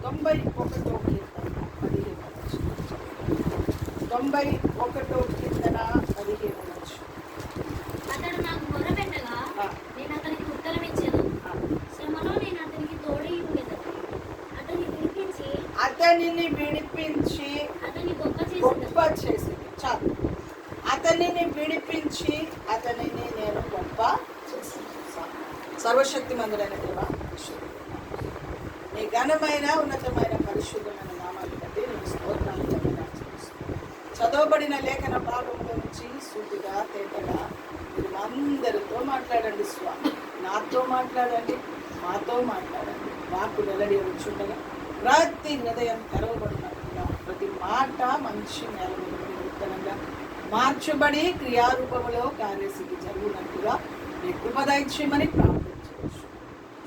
91వ కీర్తన 91వ కీర్తన 15. అతడు నాకు మొరపెట్టగా నేను అతనికి ఉత్తరం ఇచ్చాను. శ్రమలో నేను అతనికి తోడై ఉండేదను. అతనిని విడిపించి అతన్ని గొప్ప చేసింది. చాలు. అతనిని విడిపించి అతనిని నేను గొప్ప చేసింది. సర్వశక్తి మందుడైన దేవా, నీ ఘనమైన ఉన్నతమైన పరిశుద్ధమైన నామాన్ని బట్టి నేను స్తోత్రాలు చదవబడిన లేఖన భాగంలో నుంచి సూటిగా తేటగా మీరు అందరితో మాట్లాడండి స్వామి. నాతో మాట్లాడండి, మాతో మాట్లాడండి. వాకు వెల్లడి వచ్చుండగా ప్రతి హృదయం తెరవబడినట్టుగా ప్రతి మాట మంచి నేల మీద విత్తనంగా మార్చబడి క్రియారూపంలో కార్యసిద్ధి జరుగునట్టుగా మీ కృప దయచేయమని ప్రార్థించవచ్చు.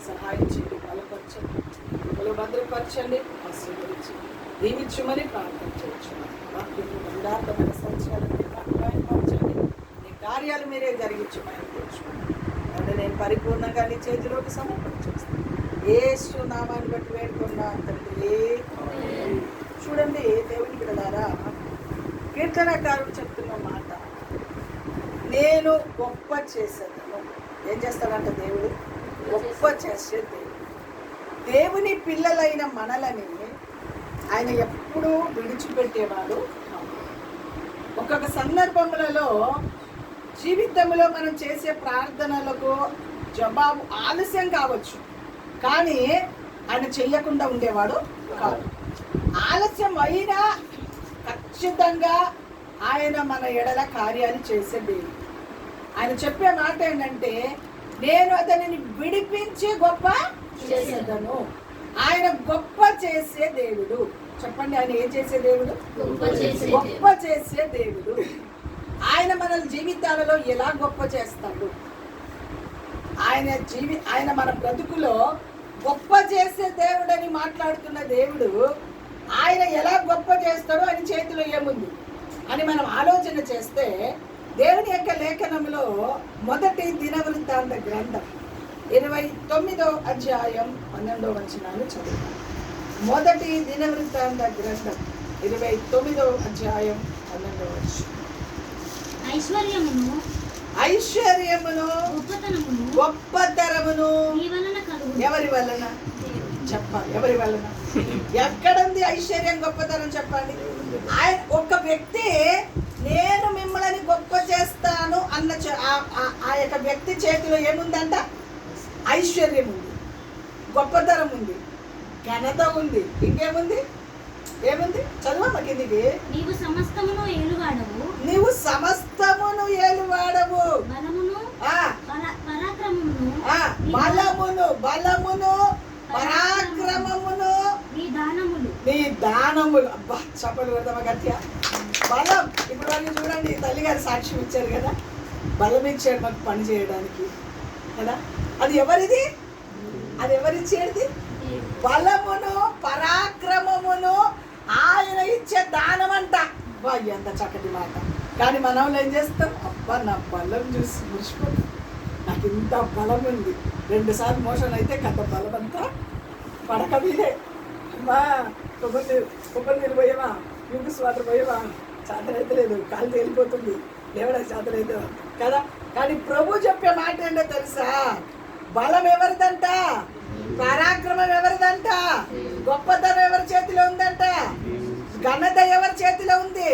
సహాయం చేయండి, బలపరచండి, కృపలో భద్రపరచండి, ఆశీర్వదించి దీవించమని ప్రార్థించవచ్చు. వాక్యము యథార్థమైన సంచారాన్ని బయలుపరచండి. నీ కార్యాలు మీరే జరిగించమని తెచ్చుకోండి. అంటే నేను పరిపూర్ణంగా నీ చేతిలోకి సమర్పించేస్తాను. యేసు నామాన్ని బట్టి వేడుకున్నా తండ్రి. చూడండి దేవుని బిడ్డలారా, కీర్తనకారుడు చెప్తున్న మాట, నేను గొప్ప చేసేదను. ఏం చేస్తాడంట దేవుడు? గొప్ప చేసే దేవుడు. దేవుని పిల్లలైన మనలని ఆయన ఎప్పుడూ విడిచిపెట్టేవాడు. ఒక్కొక్క సందర్భములలో జీవితంలో మనం చేసే ప్రార్థనలకు జవాబు ఆలస్యం కావచ్చు, కానీ ఆయన చెయ్యకుండా ఉండేవాడు కాదు. ఆలస్యం అయినా ఖచ్చితంగా ఆయన మన ఎడల కార్యాలు చేసే దేవుడు. ఆయన చెప్పే మాట ఏంటంటే, నేను అతనిని విడిపించి గొప్ప చేసేదను. ఆయన గొప్ప చేసే దేవుడు. చెప్పండి, ఆయన ఏం చేసే దేవుడు? గొప్ప చేసే దేవుడు. ఆయన మన జీవితాలలో ఎలా గొప్ప చేస్తాడు? ఆయన మన బ్రతుకులో గొప్ప చేసే దేవుడని మాట్లాడుతున్న దేవుడు ఆయన ఎలా గొప్ప చేస్తాడో ఆయన చేతిలో ఏముంది అని మనం ఆలోచన చేస్తే, దేవుని యొక్క లేఖనంలో మొదటి దినవృత్తాంత గ్రంథం 29వ అధ్యాయం 12వ వచనాన్ని చదువుతాం. మొదటి దినవృత్తాంత గ్రంథం 29వ అధ్యాయం 12వ వచనం. ఐశ్వర్యమును గొప్పతరమును ఎవరి వలన? చెప్పాలి, ఎవరి వలన? ఎక్కడుంది ఐశ్వర్యం గొప్పతనం? చెప్పండి. ఆయన ఒక వ్యక్తి నేను మిమ్మల్ని గొప్ప చేస్తాను అన్న ఆ యొక్క వ్యక్తి చేతిలో ఏముందంట? ఐశ్వర్యం ఉంది, గొప్పతరం ఉంది, ఘనత ఉంది, ఇంకేముంది? ఏముంది? చదువు కిందికి. నీవు సమస్తమును ఏలువాడవు, బలమును పరాక్రమమును నీ దానములు. అబ్బా, చెప్పలు పెడతామా గట్టిగా? బలం. ఇప్పుడు వాళ్ళు చూడండి, తల్లిగారు సాక్ష్యం ఇచ్చారు కదా, బలం ఇచ్చాడు మాకు పని చేయడానికి కదా. అది ఎవరిది? అది ఎవరిచ్చేది? బలమును పరాక్రమమును ఆయన ఇచ్చే దానం అంట. అబ్బా, ఎంత చక్కటి మాట. కానీ మనం ఏం చేస్తాం? అబ్బా, నా బలం చూసి మురిసిపోతాం. నాకు ఇంత బలం ఉంది. 2 సార్లు మోషన్ అయితే కథ బలం అంతా పడక మీదే. అమ్మా, కొబ్బరి నీళ్ళు పోయేవా, యూస్ వాటర్ పోయేవా, చేతనైతే లేదు, కాలు తేలిపోతుంది, లేవడా చేతనైతే కదా. కానీ ప్రభు చెప్పే మాట ఏంటో తెలుసా? బలం ఎవరిదంట? పరాక్రమం ఎవరిదంట? గొప్పతనం ఎవరి చేతిలో ఉందంట? ఘనత ఎవరి చేతిలో ఉంది?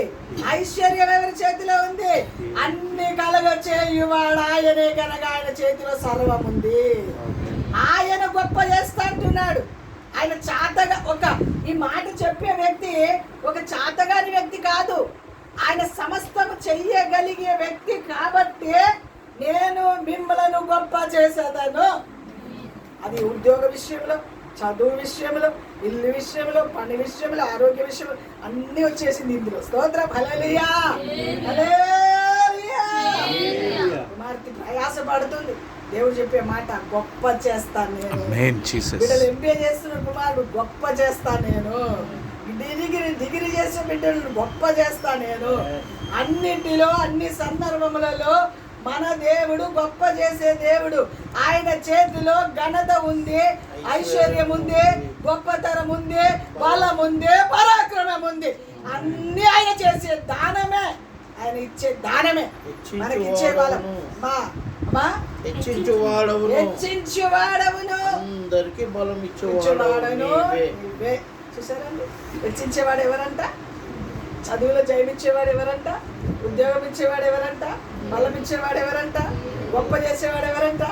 ఐశ్వర్యం ఎవరి చేతిలో ఉంది? అన్ని కలగచేయువాడు ఆయనే కనుక ఆయన చేతిలో సర్వం ఉంది. ఆయన గొప్ప చేస్తా అంటున్నాడు. ఆయన చాతగా ఈ మాట చెప్పే వ్యక్తి ఒక చాతగాని వ్యక్తి కాదు. ఆయన సమస్తము చెయ్యగలిగే వ్యక్తి. కాబట్టి నేను మిమ్మలను గొప్ప చేసేదను. అది ఉద్యోగ విషయంలో, చదువు విషయంలో, ఇల్లు విషయంలో, పని విషయంలో, ఆరోగ్య విషయంలో అన్నీ వచ్చేసింది ఇందులో. స్తోత్రం. హల్లెలూయా, హల్లెలూయా. కుమార్తె ప్రయాసపడుతుంది. దేవుడు చెప్పే మాట, గొప్ప చేస్తాను నేను. బిడ్డలు ఎంబీఏ చేస్తున్న కుమారుడు, గొప్ప చేస్తాను నేను. డిగ్రీ చేసే బిడ్డలను గొప్ప చేస్తాను నేను. అన్నిటిలో, అన్ని సందర్భములలో మన దేవుడు గొప్ప చేసే దేవుడు. ఆయన చేతిలో ఘనత ఉంది, ఐశ్వర్యం ఉంది, గొప్పతనం ఉంది, బలం ఉంది, పరాక్రమం ఉంది. అన్ని ఆయన చేసే దానమే, ఆయన ఇచ్చే దానమే మనకి ఇచ్చే బలం. హెచ్చించువాడవును, అందరికి బలం ఇచ్చేవాడను. చూసారండి, హెచ్చించేవాడు ఎవరంట? చదువులో జయమిచ్చేవాడు ఎవరంట? ఉద్యోగం ఇచ్చేవాడు ఎవరంట? బలం ఇచ్చేవాడు ఎవరంట? గొప్ప చేసేవాడు ఎవరంట?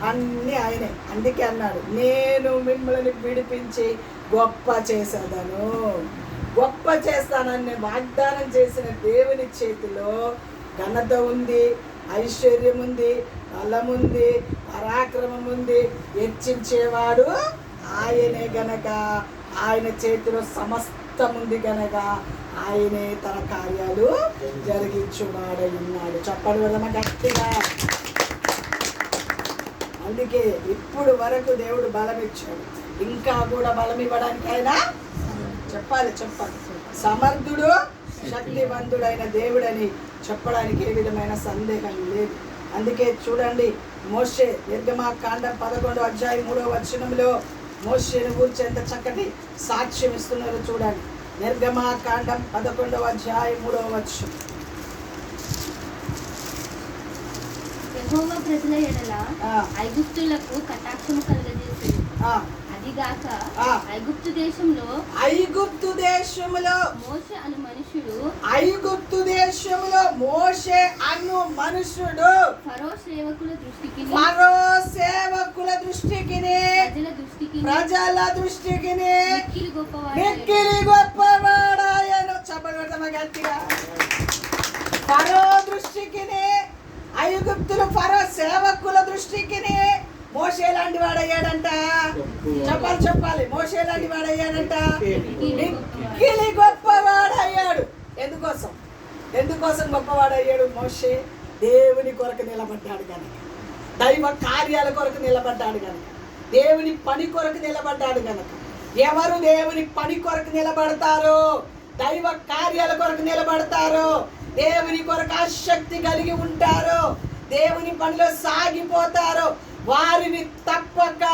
అన్ని ఆయనే. అందుకే అన్నాడు, నేను మిమ్మల్ని విడిపించి గొప్ప చేసేదను, గొప్ప చేస్తానని వాగ్దానం చేసిన దేవుని చేతిలో ఘనత ఉంది, ఐశ్వర్యం ఉంది, బలం ఉంది, పరాక్రమం ఉంది. హెచ్చించేవాడు ఆయనే గనక, ఆయన చేతిలో సమస్తం ఉంది గనక ఆయనే తన కార్యాలు జరిగించువాడై ఉన్నాడు. చెప్పండి కదా గట్టిగా. అందుకే ఇప్పుడు వరకు దేవుడు బలం ఇచ్చాడు, ఇంకా కూడా బలం ఇవ్వడానికి ఆయన చెప్పాలి సమర్థుడు, శక్తివంతుడైన దేవుడని చెప్పడానికి ఏ విధమైన సందేహం లేదు. అందుకే చూడండి, మోషే నిర్గమకాండం 11వ అధ్యాయం 3వ వచనంలో మోషేను గురించి ఎంత చక్కటి సాక్ష్యం ఇస్తున్నారు చూడండి. నిర్గమకాండం 11వ అధ్యాయం 3వ వచనం. యెహోవా ప్రజల ఎడల ఐగుప్తులకు కటాక్షము కలుగజేసెను. అదిగాక ఐగుప్తు దేశంలో మోషే అను మనుషుడు ఫరో సేవకుల దృష్టికి ప్రజల దృష్టికి మిక్కిలి గొప్పవాడాయను. చెప్పగలుగుతామా గట్టిగా? ఫరో దృష్టికి, ఐగుప్తులు ఫరో సేవకుల దృష్టికి మోషే లాంటి వాడయ్యాడంట. చెప్పాలి మోషే లాంటి వాడయ్యాడంట, మిక్కిలి గొప్పవాడయ్యాడు. ఎందుకోసం గొప్పవాడయ్యాడు మోషే? దేవుని కొరకు నిలబడ్డాడు కనుక, దైవ కార్యాల కొరకు నిలబడ్డాడు కనుక, దేవుని పని కొరకు నిలబడ్డాడు కనుక. ఎవరు దేవుని పని కొరకు నిలబడతారో, దైవ కార్యాల కొరకు నిలబడతారో, దేవుని కొరకు ఆసక్తి కలిగి ఉంటారో, దేవుని పనిలో సాగిపోతారో, వారిని తప్పక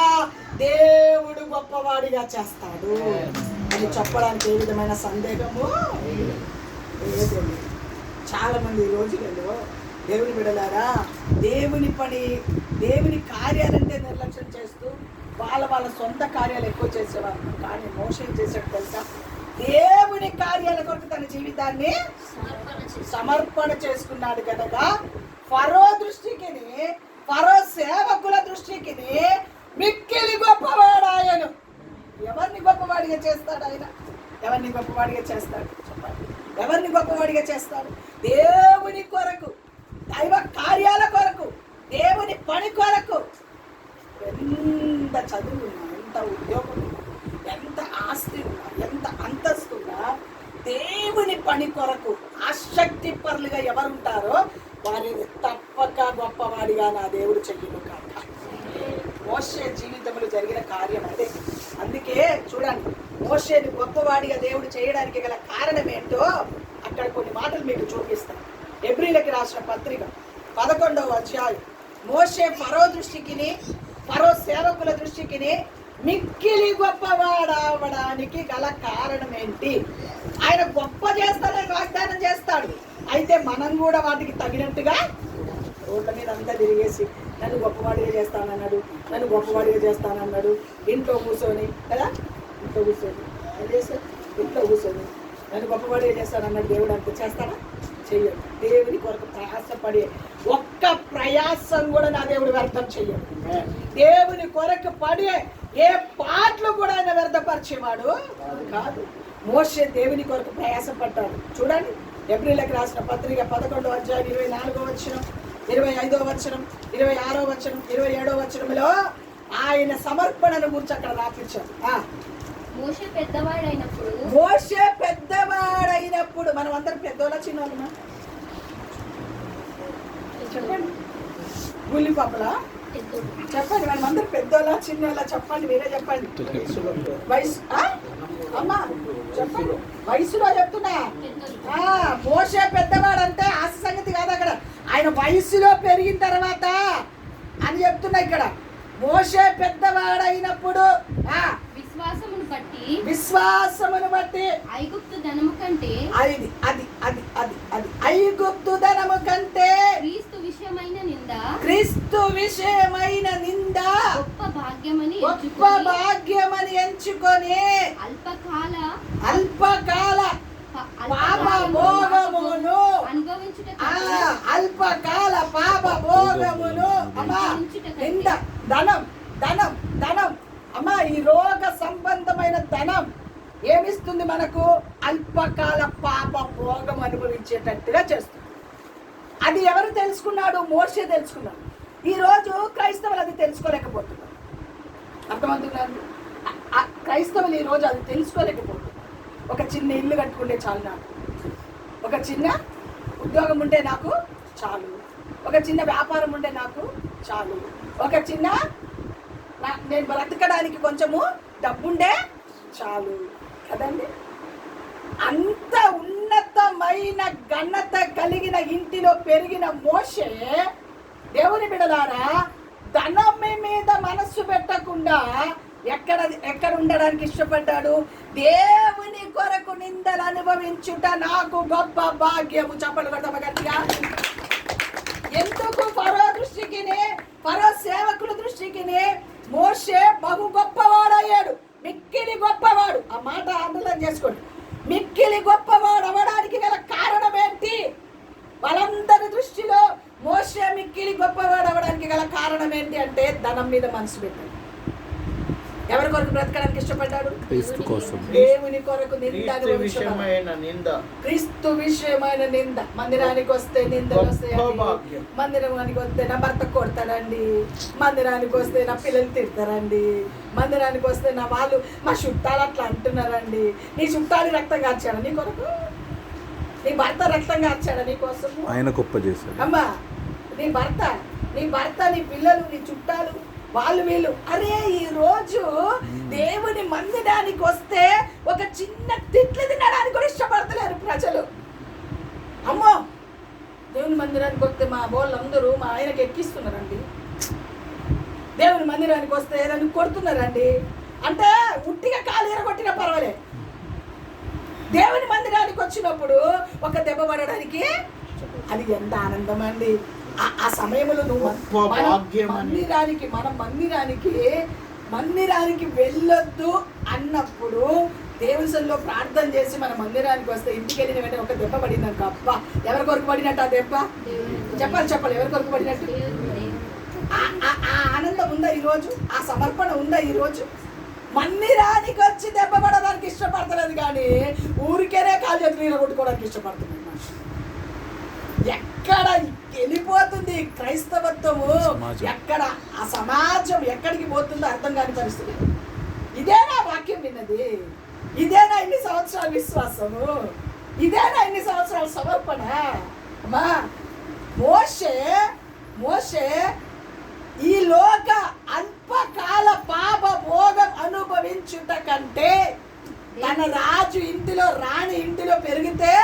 దేవుడు గొప్పవాడిగా చేస్తాడు అని చెప్పడానికి ఏ విధమైన సందేహము లేదు. చాలా మంది ఈ రోజులలో దేవుని బిడ్డలారా దేవుని పని, దేవుని కార్యాలంటే నిర్లక్ష్యం చేస్తూ వాళ్ళ సొంత కార్యాలు ఎక్కువ చేసేవారు. కానీ మోషే చేసేది తెలుసా? దేవుని కార్యాల కొరకు తన జీవితాన్ని సమర్పణ చేసుకున్నాడు కనుక ఫరో దృష్టికి, ఫరో సేవకుల దృష్టికి మిక్కిలి గొప్పవాడాయను. ఎవరిని గొప్పవాడిగా చేస్తాడు ఆయన? ఎవరిని గొప్పవాడిగా చేస్తాడు? చెప్పండి, ఎవరిని గొప్పవాడిగా చేస్తాడు? దేవుని కొరకు, దైవ కార్యాల కొరకు, దేవుని పని కొరకు. ఎంత చదువు ఉన్నా, ఎంత ఉద్యోగం ఉన్నా, ఎంత ఆస్తి ఉన్నా, ఎంత అంతస్తు ఉన్నా, దేవుని పని కొరకు ఆసక్తి పరులుగా ఎవరుంటారో వారిని తప్పక గొప్పవాడిగా నా దేవుడు చెయ్యను కాక. మోషే జీవితంలో జరిగిన కార్యం అదే. అందుకే చూడండి, మోషేని గొప్పవాడిగా దేవుడు చేయడానికి గల కారణం ఏంటో అక్కడ కొన్ని మాటలు మీకు చూపిస్తాను. హెబ్రీయులకు రాసిన పత్రిక 11వ అధ్యాయం. మోషే ఫరో దృష్టికి, ఫరో సేవకుల దృష్టికి మిక్కిలి గొప్పవాడవడానికి గల కారణం ఏంటి? ఆయన గొప్ప చేస్తానని వాగ్దానం చేస్తాడు. అయితే మనం కూడా వాటికి తగినట్టుగా రోడ్ల మీద అంతా తిరిగేసి నన్ను గొప్పవాడిగా చేస్తానన్నాడు, నన్ను గొప్పవాడిగా చేస్తానన్నాడు. ఇంట్లో కూర్చొని కదా, ఇంట్లో కూర్చొని నన్ను గొప్పవాడిగా చేస్తానన్నాడు. దేవుడు అంత చేస్తాడా? చెయ్యడు. దేవుని కొరకు ప్రయాసపడే ఒక్క ప్రయాసం కూడా నా దేవుడు వ్యర్థం చెయ్యడు. దేవుని కొరకు పడే ఏ పాటలు కూడా ఆయన వ్యర్థపరిచేవాడు కాదు. మోషే దేవుని కొరకు ప్రయాసపడ్డాడు. చూడండి, హెబ్రీయులకు రాసిన పత్రిక 11వ అధ్యాయం 24వ వచనం, 25వ వచనం, 26వ వచనం, 27వ వచనంలో ఆయన సమర్పణను గురించి అక్కడ రాపించాడు. మోషే పెద్దవాడైనప్పుడు మనం అందరం పెద్దోళ్ళ చిన్నోళ్ళమా? చెప్పండి, గుల్లి పాపలా చెప్పండి. మనం అందరం పెద్దోళ్ళ చిన్నోళ్ళ? చెప్పండి, మీరే చెప్పండి. వయసు అమ్మా చెప్పండి, వయసులో చెప్తున్నా. మోషే పెద్దవాడంటే ఆశ సంగతి కాదు అక్కడ, ఆయన వయసులో పెరిగిన తర్వాత అని చెప్తున్నా ఇక్కడ. మోషే పెద్దవాడైనప్పుడు విశ్వాసమును బట్టి ఐగుప్తు ధనము కంటే ఐగుప్తు ధనము కంటే క్రీస్తు విషయమైన నింద గొప్ప భాగ్యమని ఎంచుకొని అల్పకాల పాప భోగమును అల్పకాల పాప భోగమును అమ్మా నింద ధనం అమ్మా ఈ రోగ సంబంధమైన ధనం ఏమిస్తుంది మనకు? అల్పకాల పాప భోగం అనుభవించేటట్టుగా చేస్తుంది. అది ఎవరు తెలుసుకున్నాడు? మోషే తెలుసుకున్నాడు. ఈరోజు క్రైస్తవులు అది తెలుసుకోలేకపోతున్నారు. అర్థమవుతున్నారు? క్రైస్తవులు ఈరోజు అది తెలుసుకోలేకపోతున్నారు. ఒక చిన్న ఇల్లు కట్టుకుంటే చాలు, నాకు ఒక చిన్న ఉద్యోగం ఉంటే నాకు చాలు, ఒక చిన్న వ్యాపారం ఉంటే నాకు చాలు, ఒక చిన్న నేను బ్రతకడానికి కొంచెము డబ్బుండే చాలు కదండి. అంత ఉన్నతమైన ఘనత కలిగిన ఇంటిలో పెరిగిన మోషే దేవుని బిడ్డలారా ధనం మీద మనస్సు పెట్టకుండా ఎక్కడ ఉండడానికి ఇష్టపడ్డాడు? దేవుని కొరకు నిందలు అనుభవించుట నాకు గొప్ప భాగ్యము. చెప్పలు కొడతామా గట్టిగా? ఎందుకు? ఫరో సేవకుల దృష్టికి మోషే బహు గొప్పవాడయ్యాడు, మిక్కిలి గొప్పవాడు. ఆ మాట అండర్లైన్ చేసుకోండి. మిక్కిలి గొప్పవాడు అవడానికి గల కారణం ఏంటి? వాళ్ళందరి దృష్టిలో మోషే మిక్కిలి గొప్పవాడు అవడానికి గల కారణం ఏంటి అంటే ధనం మీద మనసు పెట్టాడు. ఎవరి కొరకు బ్రతకడానికి ఇష్టపడ్డాడు? దేవుని కొరకు క్రీస్తు విషయమైన నింద. మందిరానికి వస్తే నిందలు వస్తాయండి. మందిరానికి వస్తే నా భర్త కొడతాడండి, మందిరానికి వస్తే నా పిల్లలు తిడతారండి, మందిరానికి వస్తే నా వాళ్ళు మా చుట్టాలు అట్లా అంటున్నారండి. నీ చుట్టాలు రక్తం కార్చాడా నీ కొరకు? నీ భర్త రక్తం కార్చాడా నీ కోసం? ఆయన గొప్ప చేశాడు. అమ్మా నీ భర్త నీ పిల్లలు నీ చుట్టాలు వాళ్ళు వీళ్ళు. అరే ఈ రోజు దేవుని మందిరానికి వస్తే ఒక చిన్న తిట్లు తినడానికి కూడా ఇష్టపడతలేరు ప్రజలు. అమ్మో దేవుని మందిరానికి వస్తే మా వాళ్ళందరూ మా ఆయనకి ఎక్కిస్తున్నారండి, దేవుని మందిరానికి వస్తే నన్ను కొడుతున్నారండి అంటే ఉట్టిగా కాలు ఎరగొట్టినా పర్వాలేదు. దేవుని మందిరానికి వచ్చినప్పుడు ఒక దెబ్బ పడడానికి అది ఎంత ఆనందం అండి. ఆ సమయంలో నువ్వు మందిరానికి వెళ్ళొద్దు అన్నప్పుడు దేవుని సన్నిధిలో ప్రార్థన చేసి మన మందిరానికి వస్తే ఇంటికి వెళ్ళిన వెంటనే ఒక దెబ్బ పడిందనుకో, అబ్బా ఎవరి కొరకు పడినట్టు ఆ దెబ్బ? చెప్పాలి ఎవరి కొరకు పడినట్టు? ఆ ఆనందం ఉందా ఈరోజు? ఆ సమర్పణ ఉందా ఈరోజు? మందిరానికి వచ్చి దెబ్బ పడడానికి ఇష్టపడతలేదు కానీ ఊరికేనే కాలు చేతులు ఇరగొట్టుకోవడానికి ఇష్టపడుతుంది. ఎక్కడ వెళ్ళిపోతుంది క్రైస్తవత్వము? ఎక్కడ ఆ సమాజం ఎక్కడికి పోతుందో అర్థం కాని పరిస్థితి. ఇదేనా వాక్యం విన్నది? ఇదేనా ఇన్ని సంవత్సరాల విశ్వాసము? ఇదేనా ఇన్ని సంవత్సరాల సమర్పణ? అమ్మా మోషే ఈ లోక అల్పకాల పాప భోగం అనుభవించుట కంటే తన రాజు ఇంటిలో రాణి ఇంటిలో పెరిగితే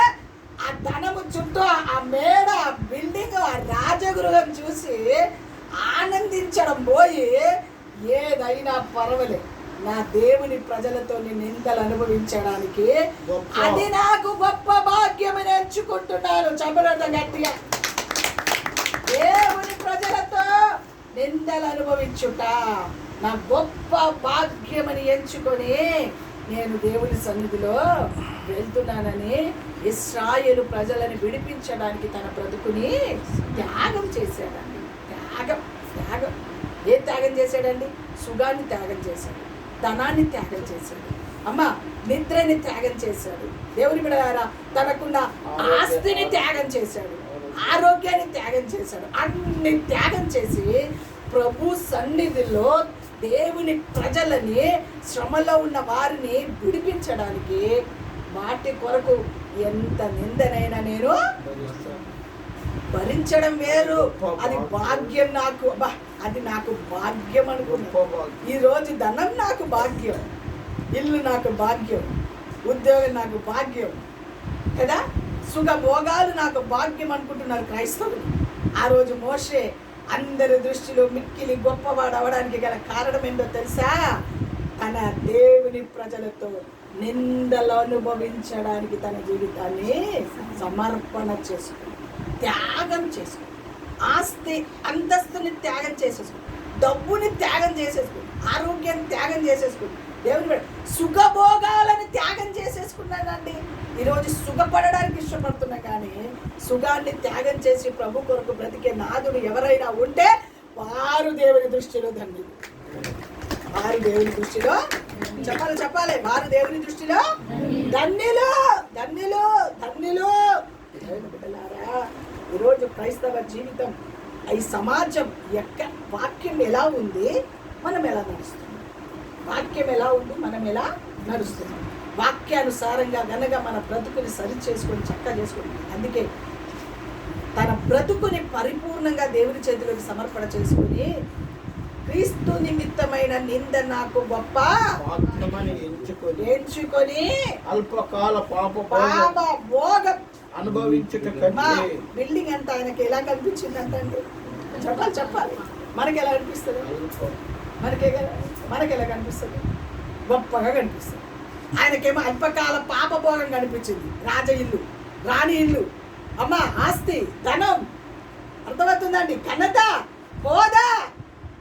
ఆ ధనము చుట్టూ ఆ మేడ ఆ బిల్డింగ్ ఆ రాజగృహం చూసి ఆనందించడం పోయి ఏదైనా పర్వాలేదు నా దేవుని ప్రజలతో నిందలు అనుభవించడానికి అది నాకు గొప్ప భాగ్యమని ఎంచుకుంటున్నాను. చెప్పడం గట్టిగా దేవుని ప్రజలతో నిందలు అనుభవించుట నా గొప్ప భాగ్యమని ఎంచుకొని నేను దేవుని సన్నిధిలో వెళ్తున్నానని ఇశ్రాయేలు ప్రజలను విడిపించడానికి తన బ్రతుకుని త్యాగం చేశాడండి. త్యాగం ఏం త్యాగం చేశాడండి? సుఖాన్ని త్యాగం చేశాడు, ధనాన్ని త్యాగం చేశాడు, అమ్మ నిద్రని త్యాగం చేశాడు, దేవుని బిడ్డలారా తనకున్న ఆస్తిని త్యాగం చేశాడు, ఆరోగ్యాన్ని త్యాగం చేశాడు. అన్ని త్యాగం చేసి ప్రభు సన్నిధిలో దేవుని ప్రజలని శ్రమలో ఉన్న వారిని విడిపించడానికి వాటి కొరకు ఎంత నిందనైనా నేను భరించడం వేరు. అది భాగ్యం నాకు. అది నాకు భాగ్యం అనుకున్నా. ఈరోజు ధనం నాకు భాగ్యం, ఇల్లు నాకు భాగ్యం, ఉద్యోగం నాకు భాగ్యం కదా, సుఖ భోగాలు నాకు భాగ్యం అనుకుంటున్నారు క్రైస్తవులు. ఆ రోజు మోషే అందరి దృష్టిలో మిక్కిలి గొప్పవాడు అవడానికి గల కారణం ఏంటో తెలుసా? తన దేవుని ప్రజలతో నిందలు అనుభవించడానికి తన జీవితాన్ని సమర్పణ చేసుకుని త్యాగం చేసుకుని ఆస్తి అంతస్తుని త్యాగం చేసేసుకుని డబ్బుని త్యాగం చేసేసుకుని ఆరోగ్యాన్ని త్యాగం చేసేసుకుని దేవుని సుఖభోగాలను త్యాగం చేసేసుకున్నానండి. ఈరోజు సుఖపడడానికి ఇష్టపడుతున్నా కానీ సుఖాన్ని త్యాగం చేసి ప్రభు కొరకు బ్రతికే నాదుడు ఎవరైనా ఉంటే వారు దేవుని దృష్టిలో ధన్యులు. వారు దేవుని దృష్టిలో చెప్పాలి వారు దేవుని దృష్టిలో ధన్యులు ధన్యులు ధన్యులు. బిడ్డలారా, ఈరోజు క్రైస్తవ జీవితం ఈ సమాజం వాక్యం ఎలా ఉంది, మనం ఎలా నడుస్తున్నాం? వాక్యం ఎలా ఉంది, మనం ఎలా నడుస్తున్నాం? వాక్యానుసారంగా గనక మన బ్రతుకుని సరి చేసుకొని చక్కగా చేసుకొని, అందుకే తన బ్రతుకుని పరిపూర్ణంగా దేవుని చేతిలోకి సమర్పణ చేసుకుని క్రీస్తు నిమిత్తమైన నింద నాకు గొప్ప ఎంచుకొని అల్పకాల పాప భోగం అనుభవించుట బిల్డింగ్ అంతా ఆయనకి ఎలా కనిపించింది అంటండి? చెప్పాలి మనకి ఎలా కనిపిస్తుంది? మనకి ఎలా కనిపిస్తుంది? గొప్పగా కనిపిస్తుంది. ఆయనకేమో అల్పకాల పాప భోగం కనిపించింది. రాజ ఇల్లు, రాణి ఇల్లు, అమ్మ ఆస్తి, ధనం, అర్థమవుతుందండి, ఘనత, హోదా.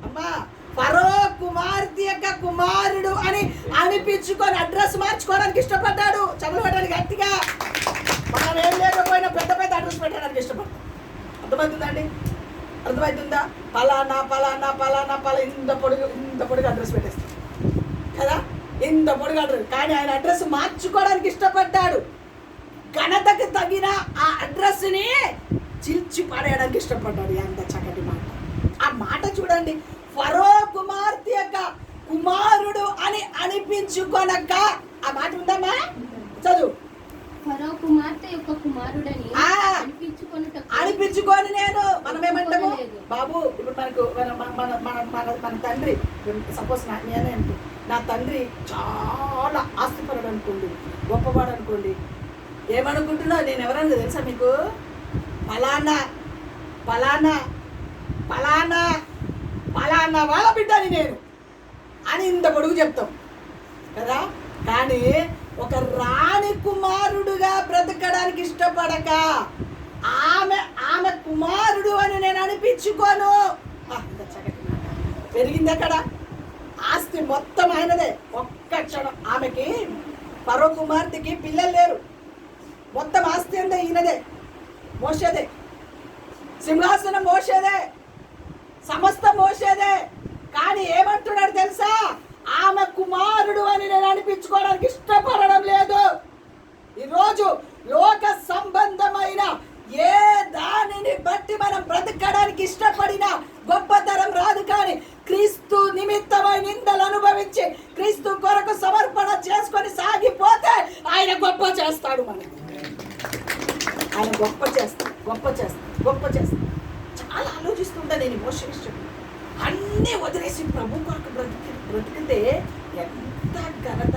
అమ్మా ఫరో కుమార్తె యొక్క కుమారుడు అని అనిపించుకొని అడ్రస్ మార్చుకోవడానికి ఇష్టపడ్డాడు. చదువు పెట్టడానికి గట్టిగా మనం ఏం లేకపోయినా పెద్ద పెద్ద అడ్రస్ పెట్టడానికి ఇష్టపడతాం. అర్థమవుతుందా? పలానా పలానా పలానా పలా ఇంత పొడుగు అడ్రస్ పెట్టేస్తాం కదా, ఇంత పొడుగు అడ్రస్. కానీ ఆయన అడ్రస్ మార్చుకోవడానికి ఇష్టపడ్డాడు. ఘనతకు తగిన ఆ అడ్రస్ని చిల్చి పడేయడానికి ఇష్టపడ్డాడు. ఎంత చక్కటి మాట! ఆ మాట చూడండి, ఫరో కుమార్తె యొక్క కుమారుడు అని అనిపించుకొనక. ఆ మాట ఉందమ్మా, చదువు. ఫరో కుమార్తె యొక్క కుమారుడని అనిపించుకొని నేను మనం ఏమంటాము బాబు? ఇప్పుడు మనకు మన తండ్రి, సపోజ్ నేనే అనుకో, నా తండ్రి చాలా ఆస్తిపరుడు అనుకోండి, గొప్పవాడు అనుకోండి, ఏమనుకుంటున్నా నేను ఎవరన్నా తెలుసా మీకు? పలానా పలానా పలానా పలానా వాళ్ళ బిడ్డని నేను అని ఇంత పొడుగు చెప్తాం కదా. కానీ ఒక రాణి కుమారుడుగా బ్రతకడానికి ఇష్టపడక ఆమె కుమారుడు అని నేను అనిపించుకోను. పెరిగింది అక్కడ, ఆస్తి మొత్తం ఆయనదే. ఒక్క క్షణం ఆమెకి, ఫరో కుమార్తెకి పిల్లలు లేరు, మొత్తం ఆస్తి అంతా ఈయనదే, మోసేదే, సింహాసనం మోసేదే, సమస్త మోసేదే. కానీ ఏమంటున్నాడు తెలుసా? ఆమె కుమారుడు అని నేను అనిపించుకోవడానికి ఇష్టపడడం లేదు. ఈరోజు లోక సంబంధమైన ఏ దానిని బట్టి మనం బ్రతకడానికి ఇష్టపడినా గొప్పతరం రాదు. కానీ క్రీస్తు నిమిత్తమై నిందలు అనుభవించి క్రీస్తు కొరకు సమర్పణ చేసుకొని సాగిపోతే ఆయన గొప్ప చేస్తాడు. మనకి ఆయన గొప్ప చేస్తాడు. చాలా ఆలోచిస్తుంటా నేను. ఎమోషనల్ అన్నీ వదిలేసి ప్రభు కొరకు బ్రతికితే ఎంత ఘనత!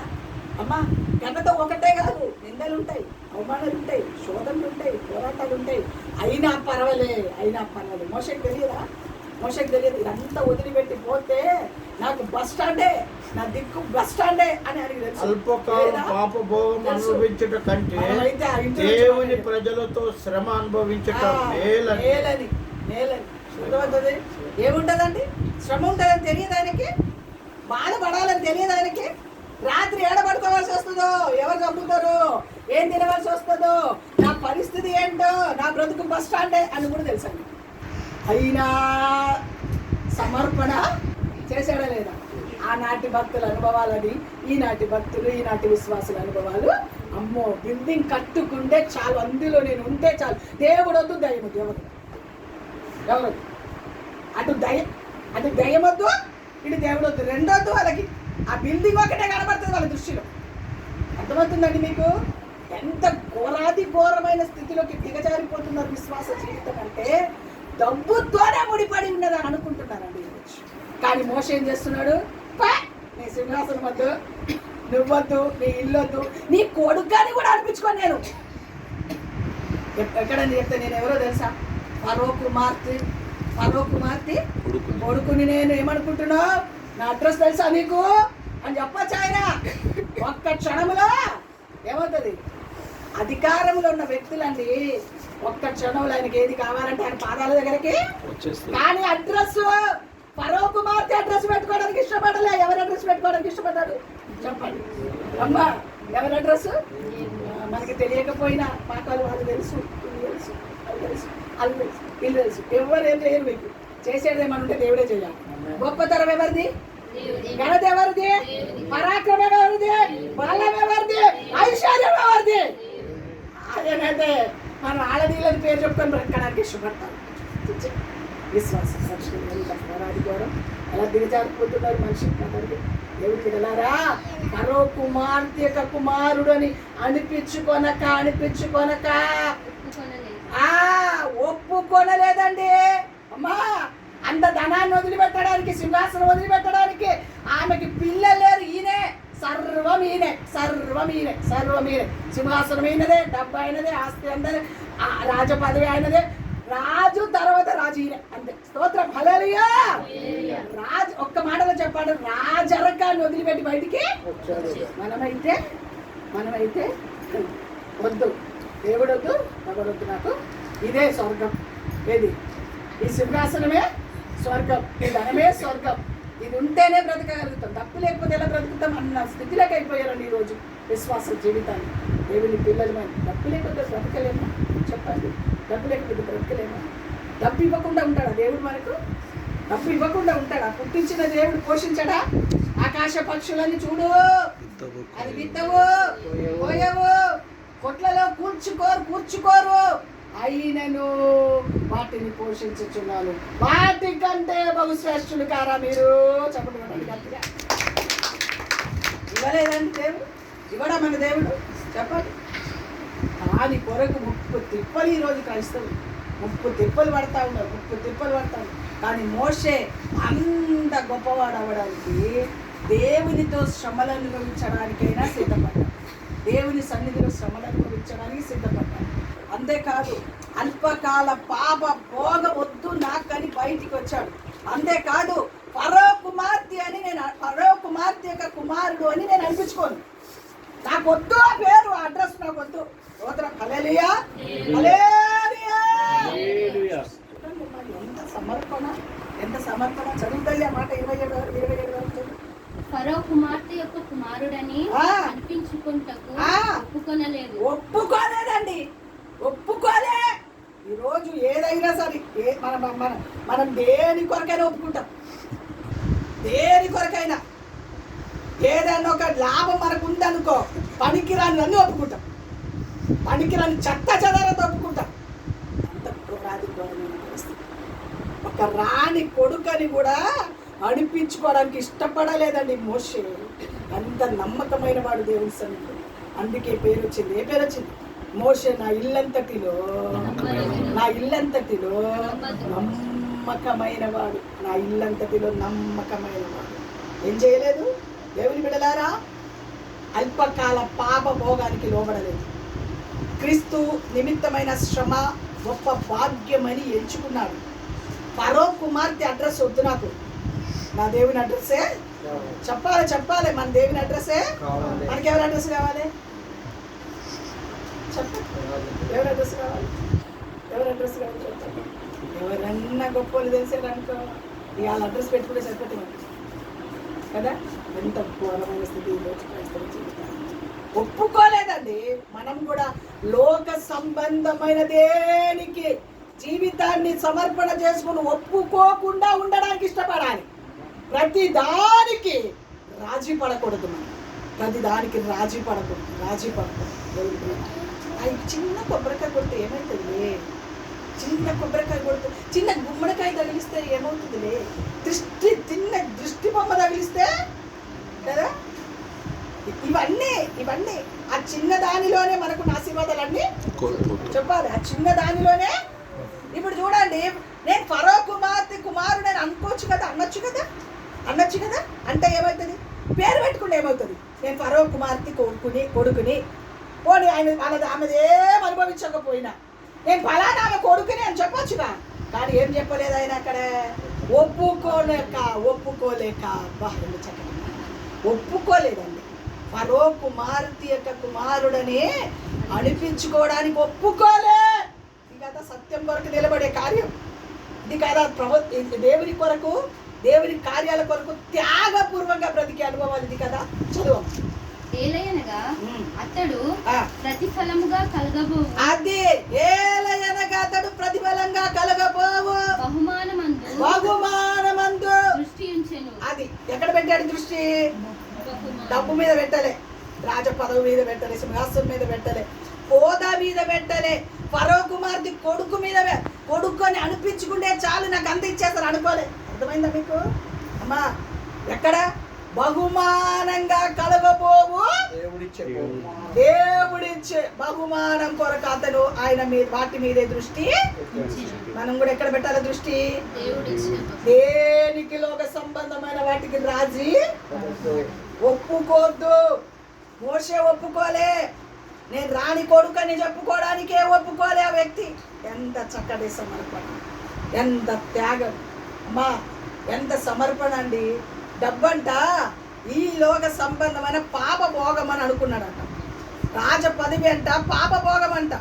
అమ్మా, ఘనత ఒకటే కాదు, నిందలు ఉంటాయి, అవమానాలు ఉంటాయి, శోధనలు ఉంటాయి, పోరాటాలు ఉంటాయి. అయినా పర్వాలేదు. మోషకి తెలియదు ఇదంతా వదిలిపెట్టి పోతే నాకు బస్ స్టాండే, నా దిక్కు బస్ స్టాండే అని అడిగి తెలుసు. అల్పకాల పాప భోగం అనుభవించుట కంటే దేవుని ప్రజలతో శ్రమ అనుభవించుట మేలని. ఏముంటదండి? శ్రమ ఉంటుందని తెలియదు ఆయనకి, బాధపడాలని తెలియదు ఆయనకి. రాత్రి ఏడబడుకోవాల్సి వస్తుందో, ఎవరు చంపుతారు, ఏం తినవలసి వస్తుందో, నా పరిస్థితి ఏంటో, నా బ్రతుకు బస్ స్టాండే అని కూడా తెలుసండి. అయినా సమర్పణ చేశాడా లేదా? ఆనాటి భక్తుల అనుభవాలని ఈనాటి విశ్వాసుల అనుభవాలు. అమ్మో, బిల్డింగ్ కట్టుకుంటే చాలు, అందులో నేను ఉంటే చాలు, దేవుడు వద్దు, దయ్యం వద్దు, ఎవరు అటు దయ్యం వద్దు, ఇటు దేవుడు వద్దు, రెండొద్దు వాళ్ళకి. ఆ బిల్డింగ్ ఒకటే కనబడుతుంది వాళ్ళ దృష్టిలో. అర్థమవుతుందండి మీకు? ఎంత ఘోరమైన స్థితిలోకి దిగజారిపోతున్నారు విశ్వాస జీవితం అంటే. డబ్బుతోనే ముడిపడి ఉన్నదని అనుకుంటున్నారండి. కానీ మోషే ఏం చేస్తున్నాడు? నీ సింహాసనం వద్దు, నువ్వొద్దు, నీ ఇల్లొద్దు, నీ కొడుకుని కూడా అనిపించుకోను నేను. ఎక్కడని చెప్తే నేను ఎవరో తెలుసా? ఫరో కుమార్తె కొడుకుని నేను ఏమనుకుంటున్నా? నా అడ్రస్ తెలుసా నీకు? అని చెప్పచ్చు ఆయన. ఒక్క క్షణంలో ఏమవుతుంది? అధికారంలో ఉన్న వ్యక్తులండి ఒక్క క్షణంలో ఆయనకి ఏది కావాలంటే ఆయన పాదాల దగ్గరికి కానీ అడ్రస్ ఫరో కుమార్తె అడ్రస్ పెట్టుకోవడానికి ఇష్టపడలే. ఎవరి అడ్రస్ పెట్టుకోవడానికి ఇష్టపడ్డాడు చెప్పండి అమ్మా? ఎవరి అడ్రస్ మనకి తెలియకపోయినా పాకాలు వాళ్ళు తెలుసు, వీళ్ళు తెలుసు, వాళ్ళు తెలుసు, వాళ్ళు తెలుసు, వీళ్ళు తెలుసు. ఎవరేం చేయరు. మీకు చేసేది ఏమని ఉంటే దేవుడే చేయాలి. గొప్పతరం ఎవరిది? ఘనత ఎవరిది? పరాక్రమం ఎవరిది? బలం ఎవరిది? ఐశ్వర్యం ఎవరిది? అదేనైతే మనం ఆడనీళ్ళని పేరు చెప్పుకొని బ్రతకడానికి ఇష్టపడతాం. విశ్వాసం సంస్కృతి ఎలా దిగజారిపోతున్నారు మనిషి కదండి. దేవుడికి వెళ్ళారా? మరో కుమార్తె యొక్క కుమారుడు అని అనిపించుకొనక ఒప్పుకొనలేదండి. అమ్మా, అంత ధనాన్ని వదిలిపెట్టడానికి, సింహాసనం వదిలిపెట్టడానికి ఆమెకి పిల్లలు లేరు. ఈయనే సర్వం, ఈయనే సింహాసనం అయినదే, డబ్బు అయినదే, ఆస్తి అందదే, రాజ పదవి అయినదే, రాజు తర్వాత రాజు ఈయనే అంతే. స్తోత్రం, హల్లెలూయా. రాజు ఒక్క మాటలో చెప్పాడు, రాజరకాన్ని వదిలిపెట్టి బయటికి. మనమైతే వద్దు, దేవుడు వద్దు, ఎవరొద్దు, నాకు ఇదే స్వర్గం. ఏది? ఈ సింహాసనమే స్వర్గం, ఈ ధనమే స్వర్గం. ఇది ఉంటేనే బ్రతకగలుగుతాం. తప్పు లేకపోతే ఎలా బ్రతుకుతాం అన్న స్థితిలోకి అయిపోయారండి ఈరోజు విశ్వాస జీవితాన్ని. దేవుని పిల్లలమని డబ్బు లేకపోతే బ్రతకలేమా చెప్పండి? డబ్బు లేకపోతే బ్రతకలేమా? డబ్బు ఇవ్వకుండా ఉంటాడా దేవుడు మనకు? డబ్బు ఇవ్వకుండా ఉంటాడా? పుట్టించిన దేవుడు పోషించడా? ఆకాశ పక్షులని చూడు, అది విత్తవు, పోయవు, కొట్లలో కూర్చుకోరు, అయినను వాటిని పోషించుచున్నాను. వాటి కంటే బహుశ్రేష్ఠులు కారా మీరు? చెప్పండి. గట్టిగా ఇవ్వలేదండి దేవుడు? ఇవ్వడా మన దేవుడు? చెప్పండి. దాని కొరకు 30 తిప్పలు ఈరోజు క్రైస్తవులు 30 తిప్పలు పడతా ఉన్నారు. కానీ మోషే అంత గొప్పవాడు అవ్వడానికి దేవునితో శ్రమలు అనుభవించడానికైనా సిద్ధపడ్డాడు. దేవుని సన్నిధిలో శ్రమలు అనుభవించడానికి సిద్ధపడ్డాడు. అంతేకాదు అల్పకాల పాప భోగ వద్దు నాకని బయటికి వచ్చాడు. అంతేకాదు ఫరో కుమార్తె యొక్క కుమారుడు అని నేను అనిపించుకోను. నాకు వద్దు ఆ పేరు, అడ్రస్ నాకు వద్దు. హల్లెలూయా, హల్లెలూయా. ఎంత సమర్పణ చదువుతాయి ఆ మాట. 27 వరకు ఫరో కుమార్తె యొక్క కుమారుడని అనిపించుకుంటకు ఒప్పుకోలేదండి. ఒప్పుకోలే. ఈరోజు ఏదైనా సరే మనం దేని కొరకైనా ఒప్పుకుంటాం. దేని కొరకైనా ఏదైనా ఒక లాభం మనకు ఉందనుకో, పనికిరాని అన్నీ ఒప్పుకుంటాం. పనికిరాని చెత్త చెదారతో ఒప్పుకుంటాం. అంత ఒక రాణి కొడుకని కూడా అనిపించుకోవడానికి ఇష్టపడలేదండి మోషే. అంత నమ్మకమైన వాడు దేవుని సన్నిధిలో. అందుకే పేరు వచ్చింది. ఏ పేరు వచ్చింది? మోషే నా ఇల్లంతటిలో నమ్మకమైన వాడు. ఏం చేయలేదు? దేవుని బిడ్డలారా, అల్పకాల పాప భోగానికి లోబడలేదు. క్రీస్తు నిమిత్తమైన శ్రమ గొప్ప భాగ్యమని ఎంచుకున్నాడు. ఫరో కుమార్తె అడ్రస్ వద్దు నాకు, నా దేవుని అడ్రస్సే చెప్పాలి. మన దేవుని అడ్రస్సే. మనకి ఎవరి అడ్రస్ కావాలి? ఎవరి అడ్రస్ కావాలి? చెప్పండి. ఎవరన్నా గొప్పలు తెలిసేదనుకో వాళ్ళ అడ్రస్ పెట్టుకుంటే సరిపోతుంది కదా. ఎంత ఘోరమైన స్థితి ఈరోజు క్రైస్తవ జీవితాన్ని. ఒప్పుకోలేదండి. మనం కూడా లోక సంబంధమైన దేనికి జీవితాన్ని సమర్పణ చేసుకుని ఒప్పుకోకుండా ఉండడానికి ఇష్టపడాలి. ప్రతి దానికి రాజీ పడకూడదు. రాజీ పడకూడదు. అది చిన్న కొబ్బరికాయ కొడితే ఏమవుతుంది? చిన్న గుమ్మడికాయ తగిలిస్తే ఏమవుతుందిలే? దృష్టి బొమ్మ తగిలిస్తే కదా. ఇవన్నీ ఆ చిన్న దానిలోనే మనకు ఆశీర్వాదాలన్నీ చెప్పాలి. ఆ చిన్న దానిలోనే. ఇప్పుడు చూడండి, నేను ఫరో కుమారుడు నేను అనుకోవచ్చు కదా, అనొచ్చు కదా. అంటే ఏమవుతుంది? పేరు పెట్టుకుంటే ఏమవుతుంది? నేను ఫరో కుమార్తె కొడుకుని పోనీ ఆమెది ఏం అనుభవించకపోయినా నేను ఫలానా ఆమె కొడుకుని అని చెప్పొచ్చుగా. కానీ ఏం చెప్పలేదు ఆయన అక్కడ? ఒప్పుకోలేక ఒప్పుకోలేదండి. ఫరో కుమార్తె యొక్క కుమారుడని అనిపించుకోవడానికి ఒప్పుకోలే. ఇది కదా సత్యం కొరకు నిలబడే కార్యం. ఇది కదా దేవుని కొరకు, దేవుని కార్యాల కొరకు త్యాగపూర్వంగా బ్రతికే అనుభవాలు. ఇది కదా చదువు. ఏలయనగా అతడు ప్రతిఫలముగా కలగబోవు. అదే ఏలయనగా అతడు ప్రతిఫలంగా కలగబోవు. బహుమానమందు దృష్టి ఉంచెను. అది ఎక్కడ పెట్టాడు దృష్టి? డబ్బు మీద పెట్టలే, రాజ పదవి మీద పెట్టలే, సింహాసనం మీద పెట్టలే, హోదా మీద పెట్టలే. ఫరో కుమార్తె కొడుకు మీద కొడుకు అని అనిపించుకుంటే చాలు, నాకు అంత ఇచ్చేస్తారు అనుకోలే. అర్థమైందా మీకు అమ్మా? ఎక్కడ బహుమానంగా కలగబోవు దేవుడిచ్చే బహుమానం కొరకు అతను ఆయన మీద వాటి మీదే దృష్టి. మనం కూడా ఎక్కడ పెట్టాలి దృష్టి? దేనికి లోక సంబంధమైన వాటికి రాజీ ఒప్పుకోద్దు. మోషే ఒప్పుకోలే, నేను రాని కొడుకని చెప్పుకోవడానికే ఒప్పుకోలే ఆ వ్యక్తి. ఎంత చక్కటి సమర్పణ, ఎంత త్యాగం అమ్మా, ఎంత సమర్పణ అండి. డబ్బంట ఈ లోక సంబంధమైన పాప భోగం అని అనుకున్నాడంట. రాజ పదవి అంట పాప భోగం అంట,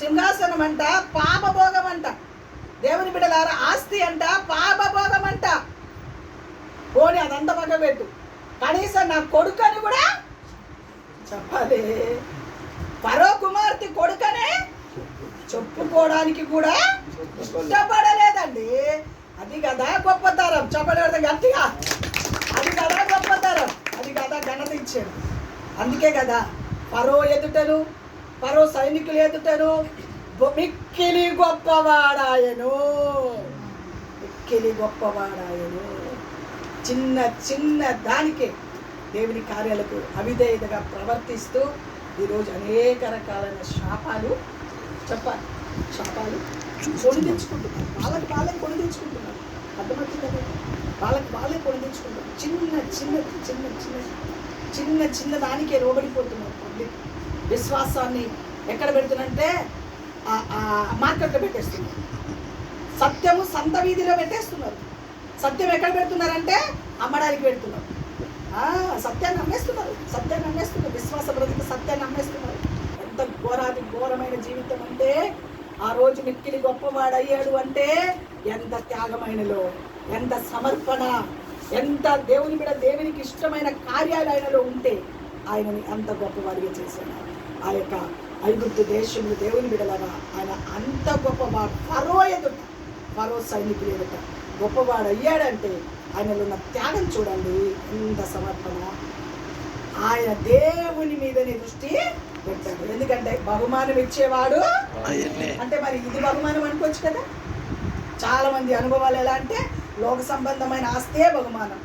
సింహాసనం అంట పాప భోగం అంట, దేవుని బిడ్డలారా ఆస్తి అంట పాప భోగం అంట. పోనీ అదంతా పక్క పెట్టు, కనీసం నా కొడుకని కూడా చెప్పాలి. ఫరో కుమార్తె కొడుకనే చెప్పుకోవడానికి కూడా ఇష్టపడలేదండి. అది కదా గొప్పతరం. చెప్పలేదు గట్టిగా, అది కదా గొప్పతరం, అది కదా ఘనత ఇచ్చాడు. అందుకే కదా ఫరో ఎదుటను, ఫరో సైనికులు ఎదుటను మిక్కిలి గొప్పవాడాయను, మిక్కిలి గొప్పవాడాయను. చిన్న చిన్న దానికే దేవుని కార్యాలకు అవిధేయతగా ప్రవర్తిస్తూ ఈరోజు అనేక రకాలైన శాపాలు కొని తెచ్చుకుంటున్నారు. వాళ్ళకి కొని తెచ్చుకుంటున్నారు. అర్థమవుతుంది కదా? వాళ్ళకి కొని తెచ్చుకుంటున్నారు. చిన్న చిన్న దానికే లోబడిపోతున్నారు. పబ్లిక్ విశ్వాసాన్ని ఎక్కడ పెడుతున్నారంటే మార్కెట్లో పెట్టేస్తున్నారు. సత్యము సంత వీధిలో పెట్టేస్తున్నారు. సత్యం ఎక్కడ పెడుతున్నారంటే అమ్మడానికి పెడుతున్నారు. సత్యాన్ని అమ్మేస్తున్నారు. విశ్వాస బ్రతికి సత్యాన్ని అమ్మేస్తున్నారు. ఎంత ఘోరమైన జీవితం అంటే, ఆ రోజు మిక్కిలి గొప్పవాడయ్యాడు అంటే ఎంత త్యాగమైనలో, ఎంత సమర్పణ, ఎంత దేవుని మీద దేవునికి ఇష్టమైన కార్యాలు ఆయనలో ఉంటే ఆయనని అంత గొప్పవాడిగా చేశాడు. ఆ యొక్క ఐగుప్తు దేశంలో దేవుని బిడలాగా ఆయన అంత గొప్పవాడు. ఫరో సైనికులు ఎదుట గొప్పవాడు అయ్యాడంటే ఆయనలో ఉన్న త్యాగం చూడండి, ఎంత సమర్పణ. ఆయన దేవుని మీదనే దృష్టి పెట్టాడు. ఎందుకంటే బహుమానం ఇచ్చేవాడు అంటే మరి ఇది బహుమానం అనుకోవచ్చు కదా. చాలా మంది అనుభవాలు ఎలా అంటే లోక సంబంధమైన ఆస్తే బహుమానం,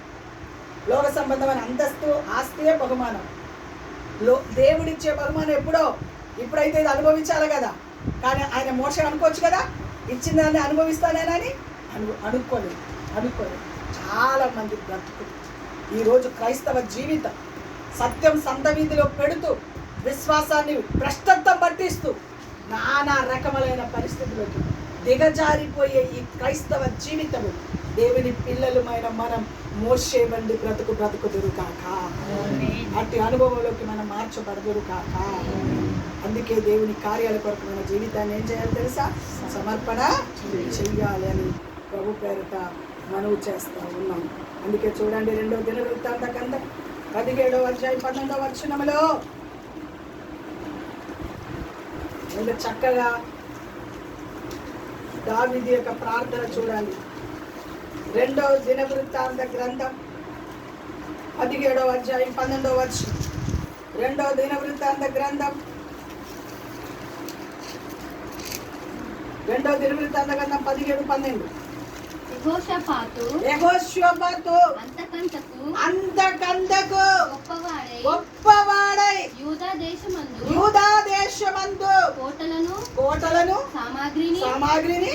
లోక సంబంధమైన అంతస్తు ఆస్తే బహుమానం. దేవుడిచ్చే బహుమానం ఇప్పుడైతే ఇది అనుభవించాలి కదా. కానీ ఆయన మోసం అనుకోవచ్చు కదా, ఇచ్చిన దాన్ని అనుభవిస్తానేనని అనుకోలేదు. చాలా మంది బ్రతుకులు ఈరోజు క్రైస్తవ జీవితం సత్యం సంత వీధిలో పెడుతూ విశ్వాసాన్ని భ్రష్టత్వం పట్టిస్తూ నానా రకములైన పరిస్థితులకు దిగజారిపోయే ఈ క్రైస్తవ జీవితము దేవుని పిల్లలమైన మనం మోషే వంటి బ్రతుకుదురు కాక, అట్టి అనుభవంలోకి మనం మార్చబడదురు కాక. అందుకే దేవుని కార్యాల కొరకు మన జీవితాన్ని ఏం చేయాలి తెలుసా? సమర్పణ చెయ్యాలి అని ప్రభు పేరిట మనవి చేస్తూ ఉన్నాం. అందుకే చూడండి 2వ దినవృత్తాంత గ్రంథం 17వ అధ్యాయం 12వ వచనములో ఎంత చక్కగా దావీదు యొక్క ప్రార్థన చూడండి. 2వ దినవృత్తాంత గ్రంథం 17వ అధ్యాయం 12వ వచనం. 2వ దినవృత్తాంత గ్రంథం 17:12. యెహోషాపాతు అంతకంతకు గొప్పవాడై యూదా దేశమందు కోటలను సామాగ్రిని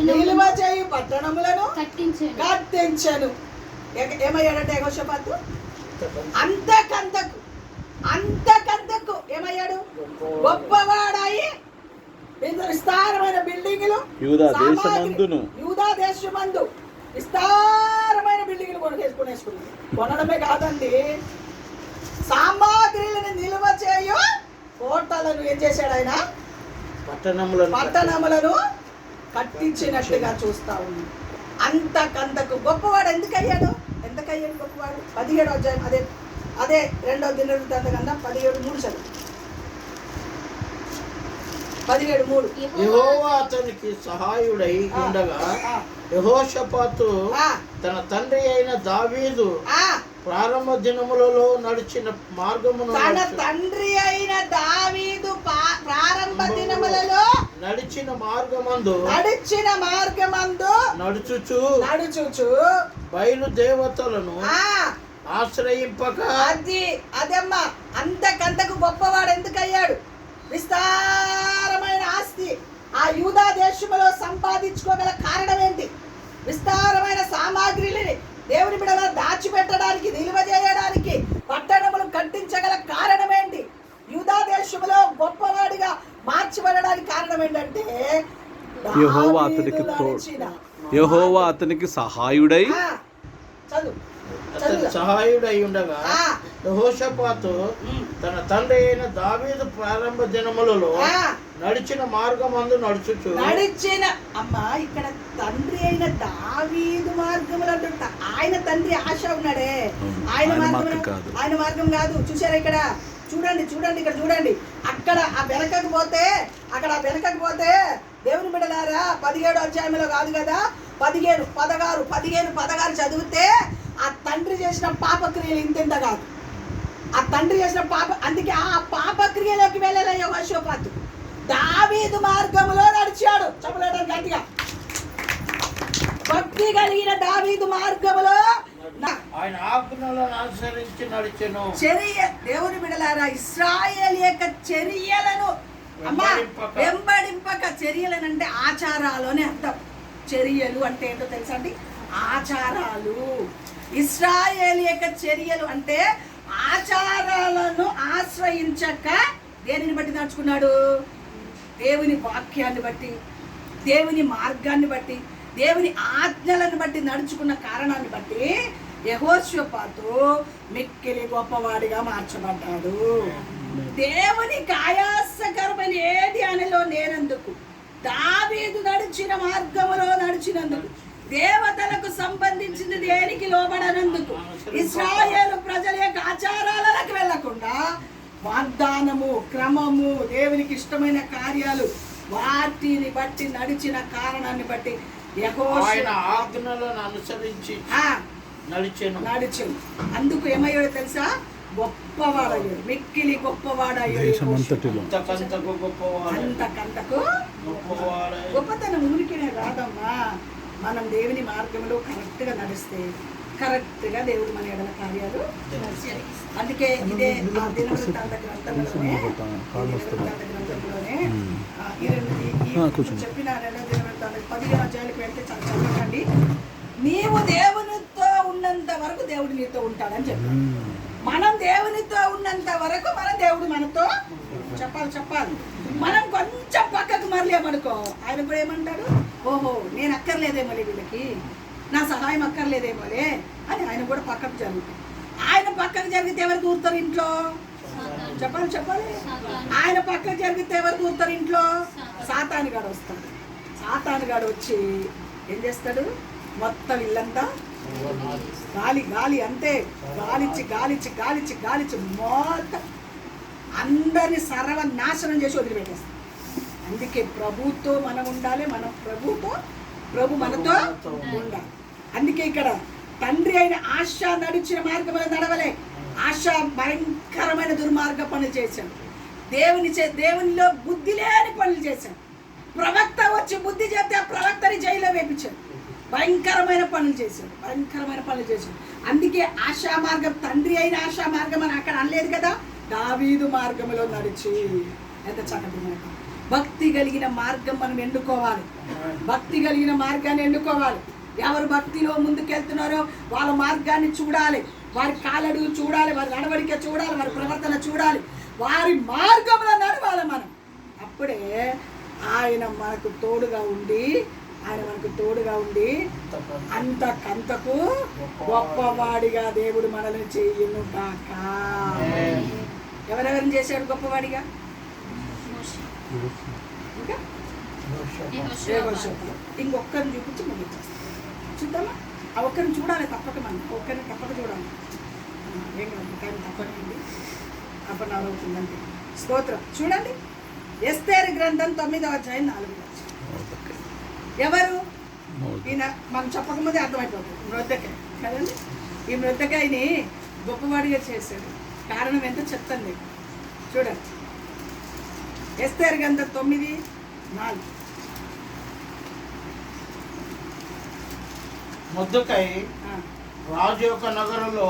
నిల్వ చేయు పట్టణములను కట్టించెను. ఏమయ్యాడంటే యెహోషాపాతు అంతకంతకు ఏమయ్యాడు? గొప్పవాడై విస్తారమైన బిల్డింగులు యూదా దేశమందు విస్తారమైన బిల్డింగ్లు కొనేసుకున్నాడు. కొనడమే కాదండి, సామాగ్రిలను నిల్వ చేయు కోటలను ఏం చేశాడు ఆయన? పట్టణములను కట్టించినట్టుగా చూస్తా ఉన్నాం. అంతకంతకు గొప్పవాడు ఎందుకయ్యాడు గొప్పవాడు? 17వ అధ్యాయం అదే 2వ దినవృత్తాంతకాండం 17:3 చదువు. 17:3. యెహోవా అతనికి సహాయుడై ఉండగా యెహోషాపాతు తన తండ్రి అయిన దావీదు ప్రారంభ దినములలో నడిచిన మార్గమును ప్రారంభ దినములలో నడిచిన మార్గమందు నడుచుచు బయలు దేవతలను ఆశ్రయింపక అదమ్మా అంతకంతకు గొప్పవాడు ఎందుకయ్యాడు? విస్తారమైన ఆస్తి ఆ యూదా దేశములో సంపాదించుకోగల కారణం ఏంటి? విస్తారమైన సామాగ్రిని దేవుని బిడ్డగా దాచిపెట్టడానికి, నిల్వ చేయడానికి, పట్టణములు కట్టించగల కారణం ఏంటి? యూదా దేశములో గొప్పవాడిగా మార్చబడడానికి కారణం ఏంటంటే యెహోవా అతనికి సహాయుడై సహాయుడై ఉండగా యెహోషాపాతు తన తండ్రి అయిన దావీదు ప్రారంభ దినములలో నడిచిన మార్గమందు నడిచిన అమ్మా ఇక్కడ తండ్రి అయిన దావీదు మార్గములు అంటుంట. ఆయన తండ్రి ఆశ ఉన్నాడే, ఆయన మార్గం కాదు. చూసారా ఇక్కడ? చూడండి ఇక్కడ చూడండి. అక్కడ ఆ వెనకకు పోతే దేవుని బిడ్డలారా 17వ అధ్యాయంలో కాదు కదా, 15, 16 చదివితే ఆ తండ్రి చేసిన పాపక్రియలు ఇంత కాదు. ఆ తండ్రి చేసిన అందుకే ఆ పాపక్రియలోకి వెళ్ళలే యెహోషాపాతు. దావీదు మార్గంలో నడిచాడు. చెప్పలేడు గట్టిగా. భక్తి కలిగిన దావీదు మార్గంలో ఆయన ఆజ్ఞలను అనుసరించి నడిచెను. దేవుని బిడ్డలారా, ఇశ్రాయేలు యొక్క చర్యలను వెంబడింపక, చర్యలను అంటే ఆచారాలోనే అర్థం. చర్యలు అంటే ఏంటో తెలుసా అండి? ఆచారాలు. ఇశ్రాయేలు యొక్క చర్యలు అంటే ఆచారాలను ఆశ్రయించక దేనిని బట్టి నడుచుకున్నాడు? దేవుని వాక్యాన్ని బట్టి, దేవుని మార్గాన్ని బట్టి, దేవుని ఆజ్ఞలను బట్టి నడుచుకున్న కారణాన్ని బట్టి యెహోషాపాతు మిక్కిలి గొప్పవాడిగా మార్చబడ్డాడు. దేవునికి ఆయాసకరమైన ఏది అనేలో లేనందుకు, దావీదు నడిచిన మార్గములో నడిచినందుకు, దేవతలకు సంబంధించింది దేనికి లోబడనందుకు, ఇశ్రాయేలు ప్రజల యొక్క ఆచారాలకు వెళ్లకుండా వాగ్దానము, క్రమము, దేవునికి ఇష్టమైన కార్యాలు వాటిని బట్టి నడిచిన కారణాన్ని బట్టి యెహోషా ఆజ్ఞలను అనుసరించి నడిచెను. అందుకు ఏమయ్యాడో తెలుసా? గొప్పవాడయ్యాడు. మిక్కిలి గొప్పవాడయ్యాడు. అంతకంతకు గొప్పతనం ఊరికినే రాదమ్మా. మనం దేవుని మార్గంలో కరెక్ట్గా నడిస్తే కరెక్ట్గా దేవుడు మన ఎడల కార్యాలు. అందుకే ఇదే దినవృత్తాంత గ్రంథంలోనే చెప్పిన 2వ దినవృత్తాంత 15 అధ్యాయాలకు వెళ్తే చాలా చదవండి. నీవు దేవునితో ఉన్నంత వరకు దేవుడు నీతో ఉంటాడని చెప్పాడు. మనం దేవునితో ఉన్నంత వరకు దేవుడు మనతో చెప్పాలి. మనం కొంచెం పక్కకు మరలేమనుకో, ఆయన కూడా ఏమంటాడు? ఓహో, నేను అక్కర్లేదేమోలే, వీళ్ళకి నా సహాయం అక్కర్లేదేమోలే అని ఆయన కూడా పక్కకు జరుగుతాడు. ఆయన పక్కకు జరిగితే ఎవరు దూరుతారు ఇంట్లో? చెప్పాలి. ఆయన పక్కకు జరిగితే ఎవరు దూరుతారు ఇంట్లో? సాతానుగాడు వస్తాడు. సాతానుగాడు వచ్చి ఏం చేస్తాడు? మొత్తం ఇల్లంతా గాలి అంతే, గాలిచ్చి మొత్తం అందరిని సర్వనాశనం చేసి వదిలిపెట్టేస్తాం. అందుకే ప్రభుతో మనం ఉండాలి, ప్రభు మనతో ఉండాలి. అందుకే ఇక్కడ తండ్రి అయిన ఆశ నడిచిన మార్గంలో నడవలే. ఆశ భయంకరమైన దుర్మార్గ పనులు చేశాడు. దేవునిలో బుద్ధి లేని పనులు చేశాడు. ప్రవక్త వచ్చి బుద్ధి చెప్తే ఆ ప్రవక్తని జైల్లో వేపించాడు. భయంకరమైన పనులు చేశాడు. అందుకే ఆశా మార్గం, తండ్రి అయిన ఆశా మార్గం అని అక్కడ అనలేదు కదా. దావీదు మార్గంలో నడిచి, ఎంత చక్కటి మాట. భక్తి కలిగిన మార్గం మనం ఎన్నుకోవాలి. ఎవరు భక్తిలో ముందుకెళ్తున్నారో వాళ్ళ మార్గాన్ని చూడాలి, వారి కాలడుగు చూడాలి, వారి నడవడిక చూడాలి, వారి ప్రవర్తన చూడాలి, వారి మార్గంలో నడవాలి మనం. అప్పుడే ఆయన మనకు తోడుగా ఉండి ఆయన మనకు తోడుగా ఉండి అంతకంతకు గొప్పవాడిగా దేవుడు మనల్ని చెయ్యును కాక. ఎవరెవరిని చేశాడు గొప్పవాడిగా? ఇంకా ఇంకొక్కరిని చూపించి ముగించేస్తాం. చూద్దామా? ఆ ఒక్కరిని చూడాలి తప్పక, మనం ఒక్కరిని తప్పక చూడాలి. ఏం కాదు, కానీ తప్పకండి, అప్పుడు అవుతుందండి. స్తోత్రం. చూడండి, ఎస్తేరు గ్రంథం 9వ అధ్యాయం 4వ వచనం. ఎవరు ఈయన? మనం చెప్పకముందే అర్థమైపోతుంది. మృద్దకాయ కదండి. ఈ మృద్దకాయని గొప్పవాడిగా చేశాడు. కారణం ఎంతో చెప్తాను మీకు. చూడండి, ఎస్తేరు గ్రంథం 9:4. మొర్దెకై రాజు యొక్క నగరంలో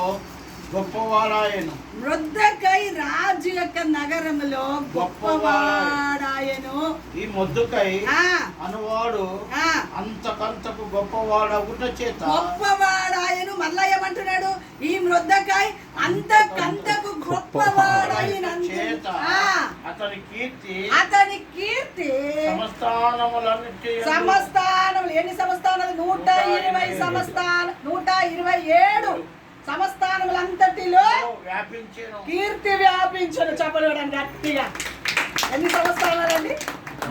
గొప్పవాడాయను. మృద్దకై రాజు యొక్క నగరంలో గొప్పవాడాయను. ఈ మొర్దెకై అనువాడు అంతకంతకు గొప్పవాడగుట చేత గొప్పవాడాయను. మళ్ళా ఏమంటున్నాడు? ఈ మృద్దకై అంతకంతకు గొప్పవాడాయనంత అతని కీర్తి సమస్థానములు. ఎన్ని సంస్థానాలు? 120 సంస్థానం, 127 సంస్థానములంతటిలో కీర్తి వ్యాపించను. చెప్పలేడం గట్టిగా. ఎన్ని సంస్థానాలండి?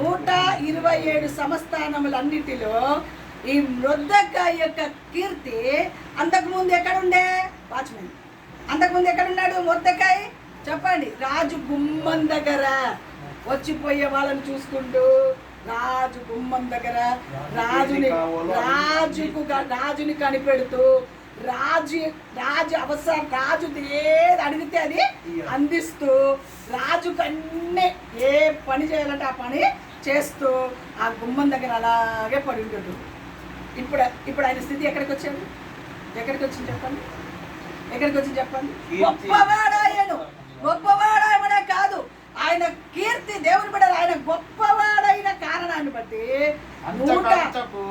127 సంస్థానములన్నిటిలో ఈ మృద్దకాయ యొక్క కీర్తి. అంతకుముందు ఎక్కడుండే? వాచ్మెన్. అంతకుముందు ఎక్కడున్నాడు మృద్దకాయ? చెప్పండి. రాజు గుమ్మం దగ్గర వచ్చిపోయే వాళ్ళని చూసుకుంటూ, రాజు గుమ్మం దగ్గర రాజుని కనిపెడుతూ, రాజు అవసరం, రాజు ఏది అడిగితే అది అందిస్తూ, రాజుకు అన్నీ ఏ పని చేయాలంటే ఆ పని చేస్తూ ఆ గుమ్మం దగ్గర అలాగే పడి ఉంటాడు. ఇప్పుడు ఆయన స్థితి ఎక్కడికి వచ్చాడు? ఎక్కడికి వచ్చింది చెప్పండి? ఎక్కడికి వచ్చింది చెప్పండి? గొప్పవాడాయను. గొప్పవాడాయమనే కాదు, ఆయన కీర్తి, దేవుని బిడ్డలు, ఆయన గొప్పవాడైన కారణాన్ని బట్టి అంతకంతకు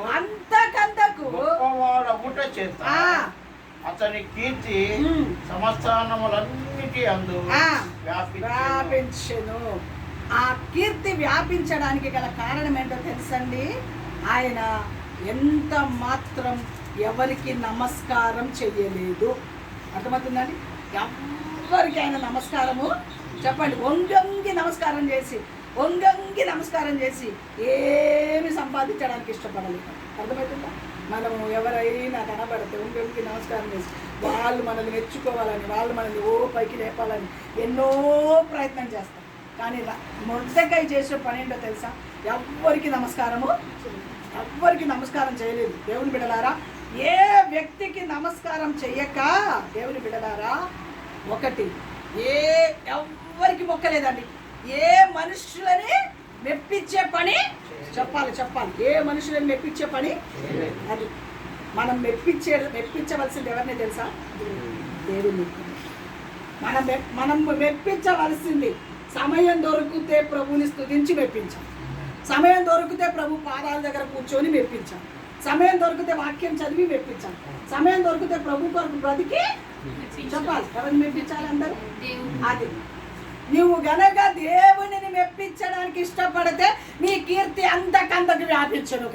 అతని కీర్తి సమస్థానములన్నిటి అందు వ్యాపించెను. ఆ కీర్తి వ్యాపించడానికి గల కారణం ఏంటో తెలుసండి? ఆయన ఎంత మాత్రం ఎవరికి నమస్కారం చెయ్యలేదు. అర్థమవుతుందండి? ఎవరికి ఆయన నమస్కారము, చెప్పండి, వంగంగి నమస్కారం చేసి ఏమి సంపాదించడానికి ఇష్టపడలేదు. అర్థమవుతుందా? మనము ఎవరైనా కనబడితే వంగంగి నమస్కారం చేసి వాళ్ళు మనల్ని మెచ్చుకోవాలని, వాళ్ళు మనల్ని పైకి లేపాలని ఎన్నో ప్రయత్నం చేస్తాం. కానీ మొర్దెకై చేసే పని ఏంటో తెలుసా? ఎవ్వరికి నమస్కారం చేయలేదు. దేవుని బిడ్డలారా, ఏ వ్యక్తికి నమస్కారం చెయ్యక, దేవుని బిడ్డలారా, ఒకటి ఎవ్వరికి మొక్కలేదండి. ఏ మనుషులని మెప్పించే పని చెప్పాలి. ఏ మనుషులని మెప్పించే పని అది. మనం మెప్పించవలసింది ఎవరిని తెలుసా? దేవుని. మనం మెప్పించవలసింది సమయం దొరికితే ప్రభుని స్తుతించి మెప్పించాం. సమయం దొరికితే ప్రభు పాదాల దగ్గర కూర్చొని మెప్పించాం. సమయం దొరికితే వాక్యం చదివి మెప్పించాం. సమయం దొరికితే ప్రభు కొరకు బ్రతికి చెప్పాలి. ఎవరిని మెప్పించాలి? అందరూ. అది నువ్వు గనక దేవునిని మెప్పించడానికి ఇష్టపడితే నీ కీర్తి అంతకంతకు వ్యాపించను.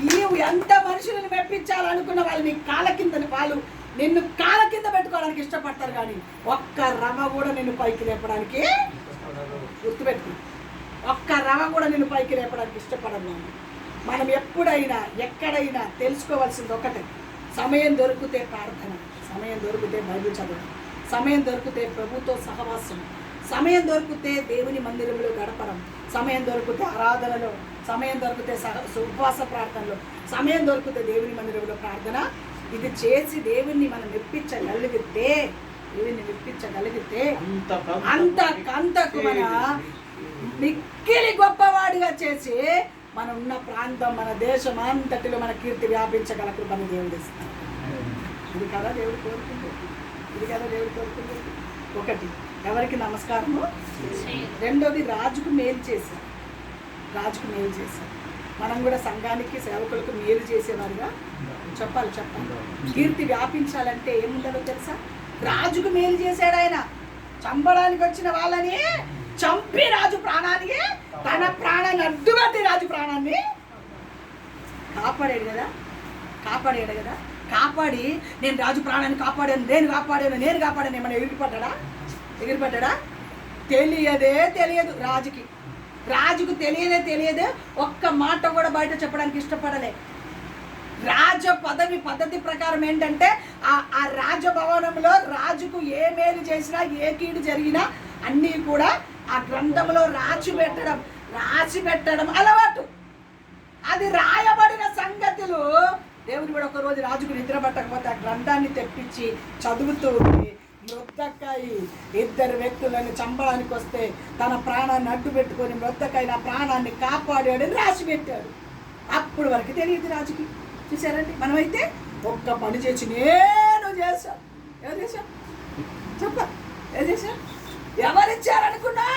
నీవు ఎంత మనుషులను మెప్పించాలనుకున్న వాళ్ళు నీ కాళ్ళ కింద, వాళ్ళు నిన్ను కాళ్ళ కింద పెట్టుకోవడానికి ఇష్టపడతారు, కానీ ఒక్క రవ కూడా నిన్ను పైకి లేపడానికి, గుర్తుపెట్టుకు, ఒక్క రవ కూడా నిన్ను పైకి లేపడానికి ఇష్టపడను. మనం ఎప్పుడైనా ఎక్కడైనా తెలుసుకోవాల్సింది ఒకటే: సమయం దొరికితే ప్రార్థన, సమయం దొరికితే బైబిల్ చదవడం, సమయం దొరికితే ప్రభుతో సహవాసం, సమయం దొరికితే దేవుని మందిరంలో గడపడం, సమయం దొరికితే ఆరాధనలో, సమయం దొరికితే ఉపవాస ప్రార్థనలో, సమయం దొరికితే దేవుని మందిరంలో ప్రార్థన. ఇది చేసి దేవుణ్ణి మనం మెప్పించగలిగితే అంతకంతకు మన మిక్కిలి గొప్పవాడిగా చేసి మన ఉన్న ప్రాంతం, మన దేశం అంతటిలో మన కీర్తి వ్యాపించగల కృపను దేవుడు ఇస్తాడు. ఇది కదా దేవుడు కోరుకుంటుంది. ఒకటి, ఎవరికి నమస్కారము. రెండోది, రాజుకు మేలు చేశారు. మనం కూడా సంఘానికి, సేవకులకు మేలు చేసేవారుగా చెప్పాలి. కీర్తి వ్యాపించాలంటే ఏముండాలో తెలుసా? రాజుకు మేలు చేశాడు ఆయన. చంపడానికి వచ్చిన వాళ్ళని చంపి రాజు ప్రాణానికి తన ప్రాణాన్ని అడ్డుపెట్టి రాజు ప్రాణాన్ని కాపాడాడు కదా. కాపాడి నేను రాజు ప్రాణాన్ని కాపాడాను, నేను కాపాడాను ఏమన్నా ఎగిరిపడ్డా? తెలియదు రాజుకు తెలియదు. ఒక్క మాట కూడా బయట చెప్పడానికి ఇష్టపడలే. రాజ పద్ధతి ప్రకారం ఏంటంటే ఆ రాజభవనంలో రాజుకు ఏ మేలు చేసినా ఏ కీడు జరిగినా అన్నీ కూడా ఆ గ్రంథంలో రాసి పెట్టడం అలవాటు. అది రాయబడిన సంగతులు దేవుడు కూడా ఒకరోజు రాజుకు నిద్ర పట్టకపోతే ఆ గ్రంథాన్ని తెప్పించి చదువుతూ ఉండి మొర్దెకై ఇద్దరు వ్యక్తులను చంపడానికి వస్తే తన ప్రాణాన్ని అడ్డు పెట్టుకొని మొర్దెకై నా ప్రాణాన్ని కాపాడాడని రాసి పెట్టాడు. అప్పుడు వరకు తెలియదు రాజుకి. చూసారండి, మనమైతే ఒక్క పని చేసి నేను చేశాను. ఎవరు చేశాను చెప్ప? ఏం చేశాను? ఎవరిచ్చారనుకున్నా?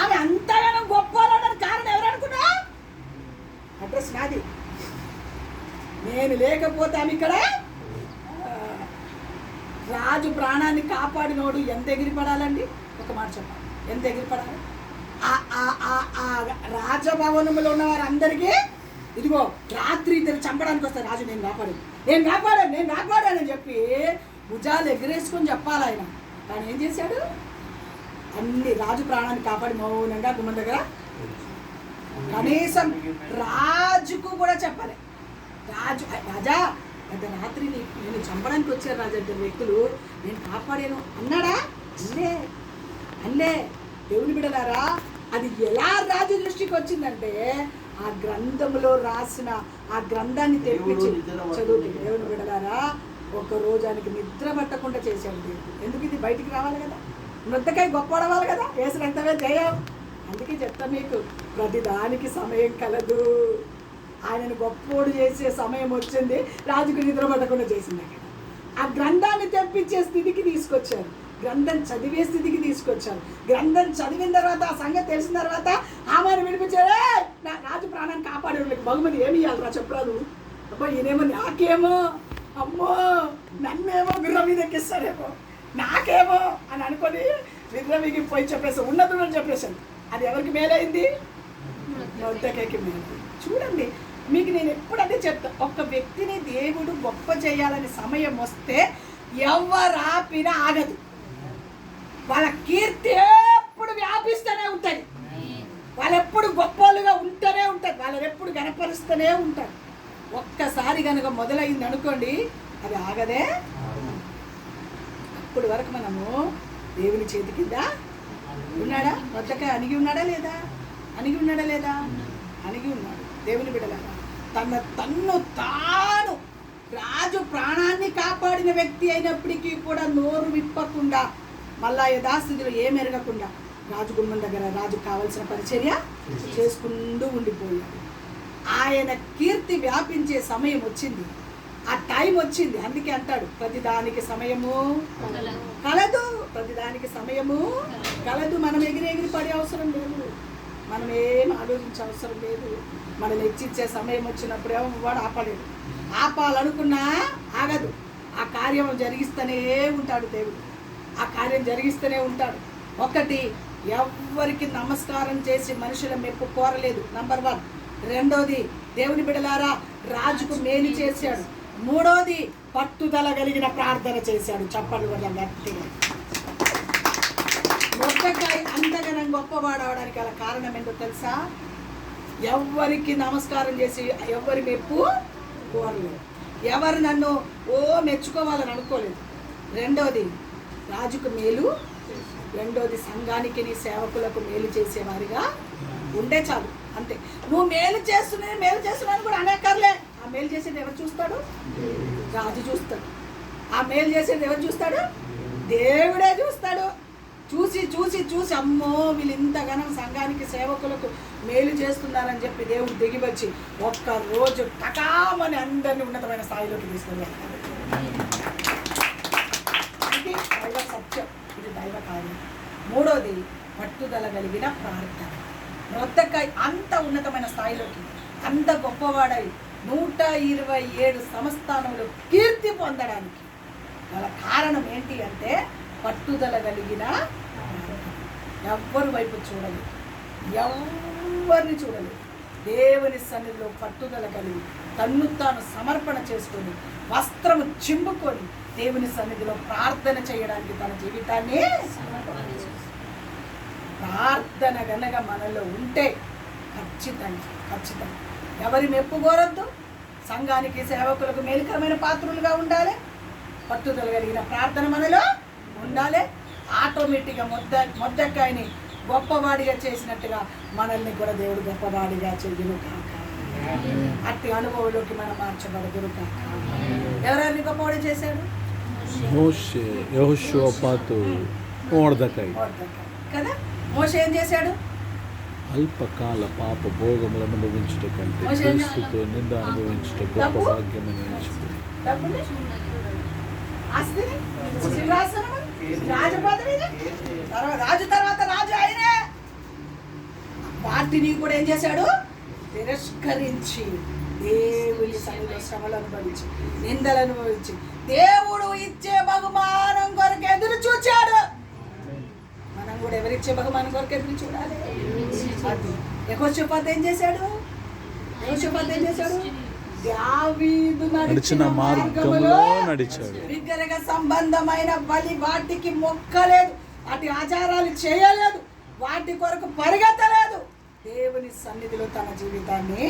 ఆమె అంతగానో గొప్పవాళ్ళడానికి కారణం ఎవరనుకున్నా? అడ్రస్ నాది. నేను లేకపోతే ఆమె ఇక్కడ రాజు ప్రాణాన్ని కాపాడినోడు ఎంత ఎగిరిపడాలండి? ఒక మాట చెప్పాలి, ఎంత ఎగిరిపడాలి? రాజభవనంలో ఉన్న వారందరికీ ఇదిగో రాత్రి ఇద్దరు చంపడానికి వస్తారు. రాజు నేను కాపాడాను అని చెప్పి భుజాలు ఎగిరేసుకొని చెప్పాలి ఆయన. తాను ఏం చేశాడు? అన్ని రాజు ప్రాణాన్ని కాపాడి మౌనంగా గుమ్మం దగ్గర కనీసం రాజుకు కూడా చెప్పాలి. రాజా పెద్ద రాత్రి నేను చంపడానికి వచ్చారు రాజా ఇద్దరు వ్యక్తులు, నేను కాపాడాను అన్నాడా? అల్లే దేవుని బిడ్డలారా, అది ఎలా రాజు దృష్టికి వచ్చిందంటే ఆ గ్రంథంలో రాసిన ఆ గ్రంథాన్ని తెప్పించి చదువుతుంది. దేవుని బిడ్డలారా, ఒక రోజానికి నిద్ర పట్టకుండా చేశాడు దేవుడు. ఎందుకు? ఇది బయటికి రావాలి కదా, మొర్దెకై గొప్పవాడవాలి కదా, యేసు రక్తమే జయం. అందుకే చెప్తా మీకు, ప్రతిదానికి సమయం కలదు. ఆయనను గొప్పోడు చేసే సమయం వచ్చింది, రాజుకు నిద్ర పట్టకుండా చేసింది. అక్కడ ఆ గ్రంథాన్ని తెప్పించే స్థితికి తీసుకొచ్చారు, గ్రంథం చదివే స్థితికి తీసుకొచ్చారు. గ్రంథం చదివిన తర్వాత ఆ సంగతి తెలిసిన తర్వాత ఆమెను వినిపించారే నా రాజు ప్రాణాన్ని కాపాడే వాళ్ళకి బహుమతి ఏమి ఇవ్వాలరా చెప్పరాదు. అబ్బా ఈయనేమో నాకేమో, అమ్మో నన్నేమో గుర్రం మీద ఎక్కిస్తారేమో, నాకేమో అని అనుకొని విగ్రహకి పోయి చెప్పేసి ఉన్నతుడు చెప్పేసాను. అది ఎవరికి మేలైంది? మొర్దెకైకి మేలు. చూడండి, మీకు నేను ఎప్పుడు అదే చెప్తా, ఒక వ్యక్తిని దేవుడు గొప్ప చేయాలని సమయం వస్తే ఎవరాపినా ఆగదు. వాళ్ళ కీర్తి ఎప్పుడు వ్యాపిస్తూనే ఉంటుంది, వాళ్ళు ఎప్పుడు గొప్పలుగా ఉంటూనే ఉంటారు, వాళ్ళని ఎప్పుడు గణపరుస్తూనే ఉంటారు. ఒక్కసారి కనుక మొదలైంది అనుకోండి, అది ఆగదే. అప్పుడు వరకు మనము దేవుని చేతి కింద ఉన్నాడా? మొర్దెకై అణిగి ఉన్నాడా లేదా? అణిగి ఉన్నాడు. దేవుని బిడ్డలారా, తన్ను తాను రాజు ప్రాణాన్ని కాపాడిన వ్యక్తి అయినప్పటికీ కూడా నోరు విప్పకుండా, మళ్ళా యథాస్థితిలో ఏమెరగకుండా రాజు గుమ్మం దగ్గర రాజు కావలసిన పరిచర్య చేసుకుంటూ ఉండిపోయాడు. ఆయన కీర్తి వ్యాపించే సమయం వచ్చింది, ఆ టైం వచ్చింది. అందుకే అంటాడు, ప్రతిదానికి సమయము కలదు, ప్రతిదానికి సమయము కలదు. మనం ఎగిరి పడే అవసరం లేదు, మనం ఏం ఆలోచించే అవసరం లేదు. మనం హెచ్చించే సమయం వచ్చినప్పుడు ఏమో వాడు ఆపాలనుకున్నా ఆగదు. ఆ కార్యం జరిగిస్తూనే ఉంటాడు దేవుడు, ఆ కార్యం జరిగిస్తూనే ఉంటాడు. ఒకటి, ఎవ్వరికి నమస్కారం చేసి మనుషుల మెప్పు కోరలేదు, నంబర్ 1. రెండోది, దేవుని బిడ్డలారా రాజుకు మేలు చేశాడు. మూడోది, పట్టుదల కలిగిన ప్రార్థన చేశాడు. చప్పట్లు వల్ల గట్టిగా. మొర్దెకై అంతగానం గొప్పవాడవడానికి గల కారణం ఏంటో తెలుసా? ఎవ్వరికి నమస్కారం చేసి ఎవ్వరి మెప్పు కోరలేదు, ఎవరు నన్ను మెచ్చుకోవాలని అనుకోలేదు. రెండోది, రాజుకు మేలు. రెండోది, సంఘానికి నీ సేవకులకు మేలు చేసేవారిగా ఉండే చాలు, అంతే. నువ్వు మేలు చేస్తున్నాను కూడా అనేకర్లే. ఆ మేలు చేసేది ఎవరు చూస్తాడు? రాజు చూస్తాడు. ఆ మేలు చేసేది ఎవరు చూస్తాడు? దేవుడే చూస్తాడు. చూసి అమ్మో వీళ్ళు ఇంతగానం సంఘానికి సేవకులకు మేలు చేస్తున్నారని చెప్పి దేవుడు దిగివచ్చి ఒక్కరోజు టకామని అందరినీ ఉన్నతమైన స్థాయిలోకి తీసుకెళ్ళారు. ఇది దైవ సత్యం, ఇది దైవ కార్యం. మూడోది, పట్టుదల కలిగిన ప్రార్థన. మొర్దెకై అంత ఉన్నతమైన స్థాయిలోకి, అంత గొప్పవాడై 127 సంస్థానములు కీర్తి పొందడానికి గల కారణం ఏంటి అంటే పట్టుదల కలిగిన. ఎవ్వరి వైపు చూడలేదు, ఎవరిని చూడలేదు. దేవుని సన్నిధిలో పట్టుదల కలిగి తన్ను తాను సమర్పణ చేసుకొని వస్త్రము చింపుకొని దేవుని సన్నిధిలో ప్రార్థన చేయడానికి తన జీవితాన్ని ప్రార్థన గనక మనలో ఉంటే ఖచ్చితంగా ఎవరి మెప్పు కోరద్దు, సంఘానికి సేవకులకు మేలుకరమైన పాత్రులుగా ఉండాలి, పట్టుదల కలిగిన ప్రార్థన మనలో ఉండాలి. ఆటోమేటిక్గా మొద్దకాయని గొప్పవాడిగా చేసినట్టుగా మనల్ని కూడా దేవుడు గొప్పవాడిగా చెయ్యను కాక, అట్టి అనుభవంలోకి మనం మార్చబడదురు కాక. ఎవరెవరిని గొప్పవాడు చేశాడు? మోషే, యెహోషువ, మొర్దెకై కదా. మోషే ఏం చేశాడు? అల్పకాల పాప భోగములు అనుభవించుట కంటే క్రీస్తుతో నింద అనుభవించుట గొప్ప భాగ్యమని ఎంచుకుంది. రాజు తర్వాత రాజు ఆయనే. వాటిని కూడా ఏం చేశాడు? తిరస్కరించి దేవుని సన్నిధిలో శ్రమలు అనుభవించి నిందలు అనుభవించి దేవుడు ఇచ్చే బహుమానం కొరకు ఎదురు చూచాడు. మనం కూడా ఎవరిచ్చే బహుమానం కొరకు ఎదురు చూడాలి. అది యెహోషాపాతు ఏం చేశాడు? దావీదు నడిచిన మార్గములో నడిచాడు. విగ్రహ సంబంధమైన బలి వాటికి మొక్కలేదు, వాటి ఆచారాలు చేయలేదు, వాటి కొరకు పరిగెత్తలేదు. దేవుని సన్నిధిలో తన జీవితాన్ని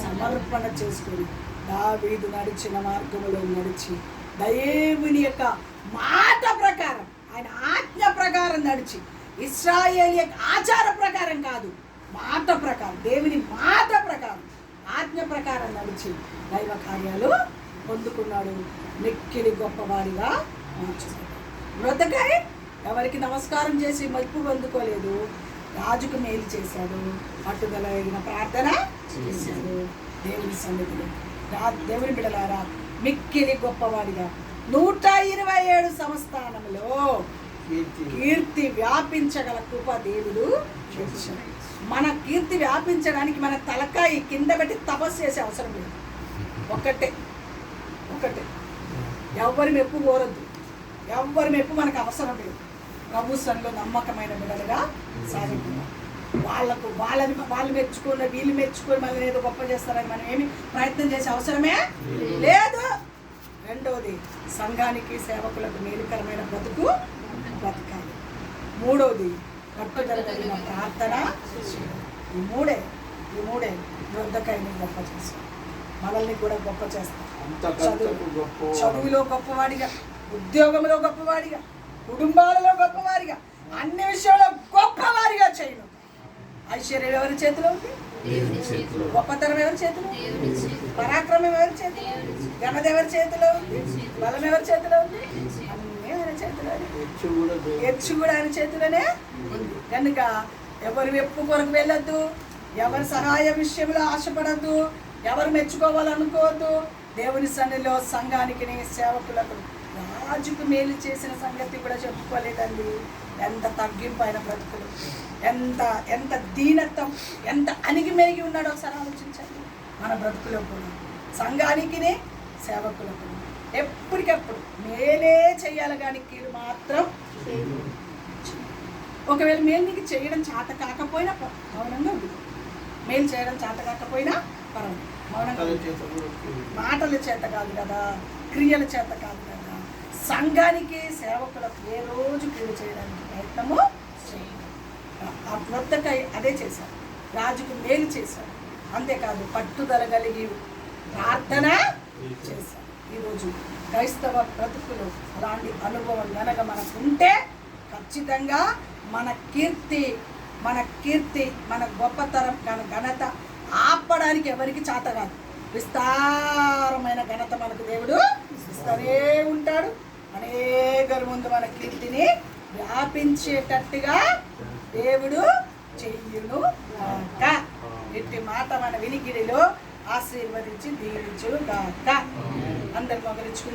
సమర్పణ చేసుకుని దావీదు నడిచిన మార్గములో నడిచి దేవుని యొక్క మాట ప్రకారం, ఆయన ఆజ్ఞ ప్రకారం నడిచి, ఇశ్రాయేలు యొక్క ఆచార ప్రకారం కాదు, మాట ప్రకారం, దేవుని మాట ప్రకారం, ఆజ్ఞ ప్రకారం నడిచి దైవ కార్యాలు పొందుకున్నాడు. మిక్కిలి గొప్పవాడిగా మార్చుకున్నాడు. మొర్దెకై ఎవరికి నమస్కారం చేసి మెప్పు పొందుకోలేదు, రాజుకు మేలు చేశాడు, పట్టుదల అయిన ప్రార్థన చేశాడు. దేవుని సన్నిధిలో దేవుని బిడ్డలారా, మిక్కిలి గొప్పవాడిగా 127 సంస్థానంలో కీర్తి వ్యాపించగల కృప దేవుడు ఇచ్చాడు. మన కీర్తి వ్యాపించడానికి మన తలకాయ కింద పెట్టి తపస్సు చేసే అవసరం లేదు. ఒకటే ఎవరి మెప్పు కోరద్దు, ఎవరి మెప్పు మనకు అవసరం లేదు. ప్రభు సన్నిధిలో నమ్మకమైన బిడ్డలుగా సాగుతున్నాం. వాళ్ళు మెచ్చుకున్న వీళ్ళు మెచ్చుకొని మళ్ళీ ఏదో గొప్ప చేస్తారని మనం ఏమి ప్రయత్నం చేసే అవసరమే లేదు. రెండవది, సంఘానికి సేవకులకు మేలుకరమైన బ్రతకాలి. మూడవది, పట్టుదల కలిగిన ప్రార్థన. ఈ మూడే మొర్దెకైని గొప్ప చేస్తాం, మనల్ని కూడా గొప్ప చేస్తాం. చదువులో గొప్పవాడిగా, ఉద్యోగంలో గొప్పవాడిగా, కుటుంబాలలో గొప్పవారిగా, అన్ని విషయాల్లో గొప్పవారిగా చేయను. ఐశ్వర్యం ఎవరి చేతిలో ఉంది? గొప్పతనం ఎవరి చేతిలో? పరాక్రమం ఎవరి చేతిలో? ఘనత ఎవరి చేతిలో ఉంది? బలం ఎవరి చేతిలో ఉంది? అన్నీ ఆయన చేతిలో. హెచ్చు కూడా ఆయన చేతిలోనే ఉంది. కనుక ఎవరు మెప్పు కొరకు వెళ్ళొద్దు, ఎవరి సహాయ విషయంలో ఆశపడద్దు, ఎవరు మెచ్చుకోవాలనుకోవద్దు. దేవుని సన్నిధిలో సంఘానికి సేవకులకు రాజుకు మేలు చేసిన సంగతి కూడా చెప్పుకోలేదండి. ఎంత తగ్గింపు ఆయన బ్రతుకులు, ఎంత దీనత్వం, ఎంత అణిగి మెరిగి ఉన్నాడో ఒకసారి ఆలోచించండి. మన బ్రతుకులో కూడా సంఘానికి సేవకులకు ఎప్పటికెప్పుడు మేలే చేయాలి, కానీ కీడు మాత్రం. ఒకవేళ మేలు నీకు చేయడం చేత కాకపోయినా మౌనంగా ఉంది. మేలు చేయడం చేత కాకపోయినా పర్వాలేదు, మౌనంగా. మాటల చేత కాదు కదా, క్రియల చేత కాదు కదా. సంఘానికి సేవకులకు ఏ రోజు కీడు చేయడానికి ప్రయత్నము చేయాలి. ఆ మొర్దెకై అదే చేశారు, రాజుకు మేలు చేశారు. అంతేకాదు పట్టుదల కలిగి ప్రార్థన చేశారు. ఈరోజు క్రైస్తవ బ్రతుకులు అలాంటి అనుభవం కనుక మనకు ఉంటే ఖచ్చితంగా మన కీర్తి, మన గొప్పతరం, ఘనత ఆపడానికి ఎవరికి చేత కాదు. విస్తారమైన ఘనత మనకు దేవుడు ఇస్తూనే ఉంటాడు. అనేకల ముందు మన కీర్తిని వ్యాపించేటట్టుగా దేవుడు చెయ్యును గాక. ఇట్టి మాట మన వినికిడిలో ఆశీర్వదించి దీవించును గాక. అందరు మొదలుచుకుందాం.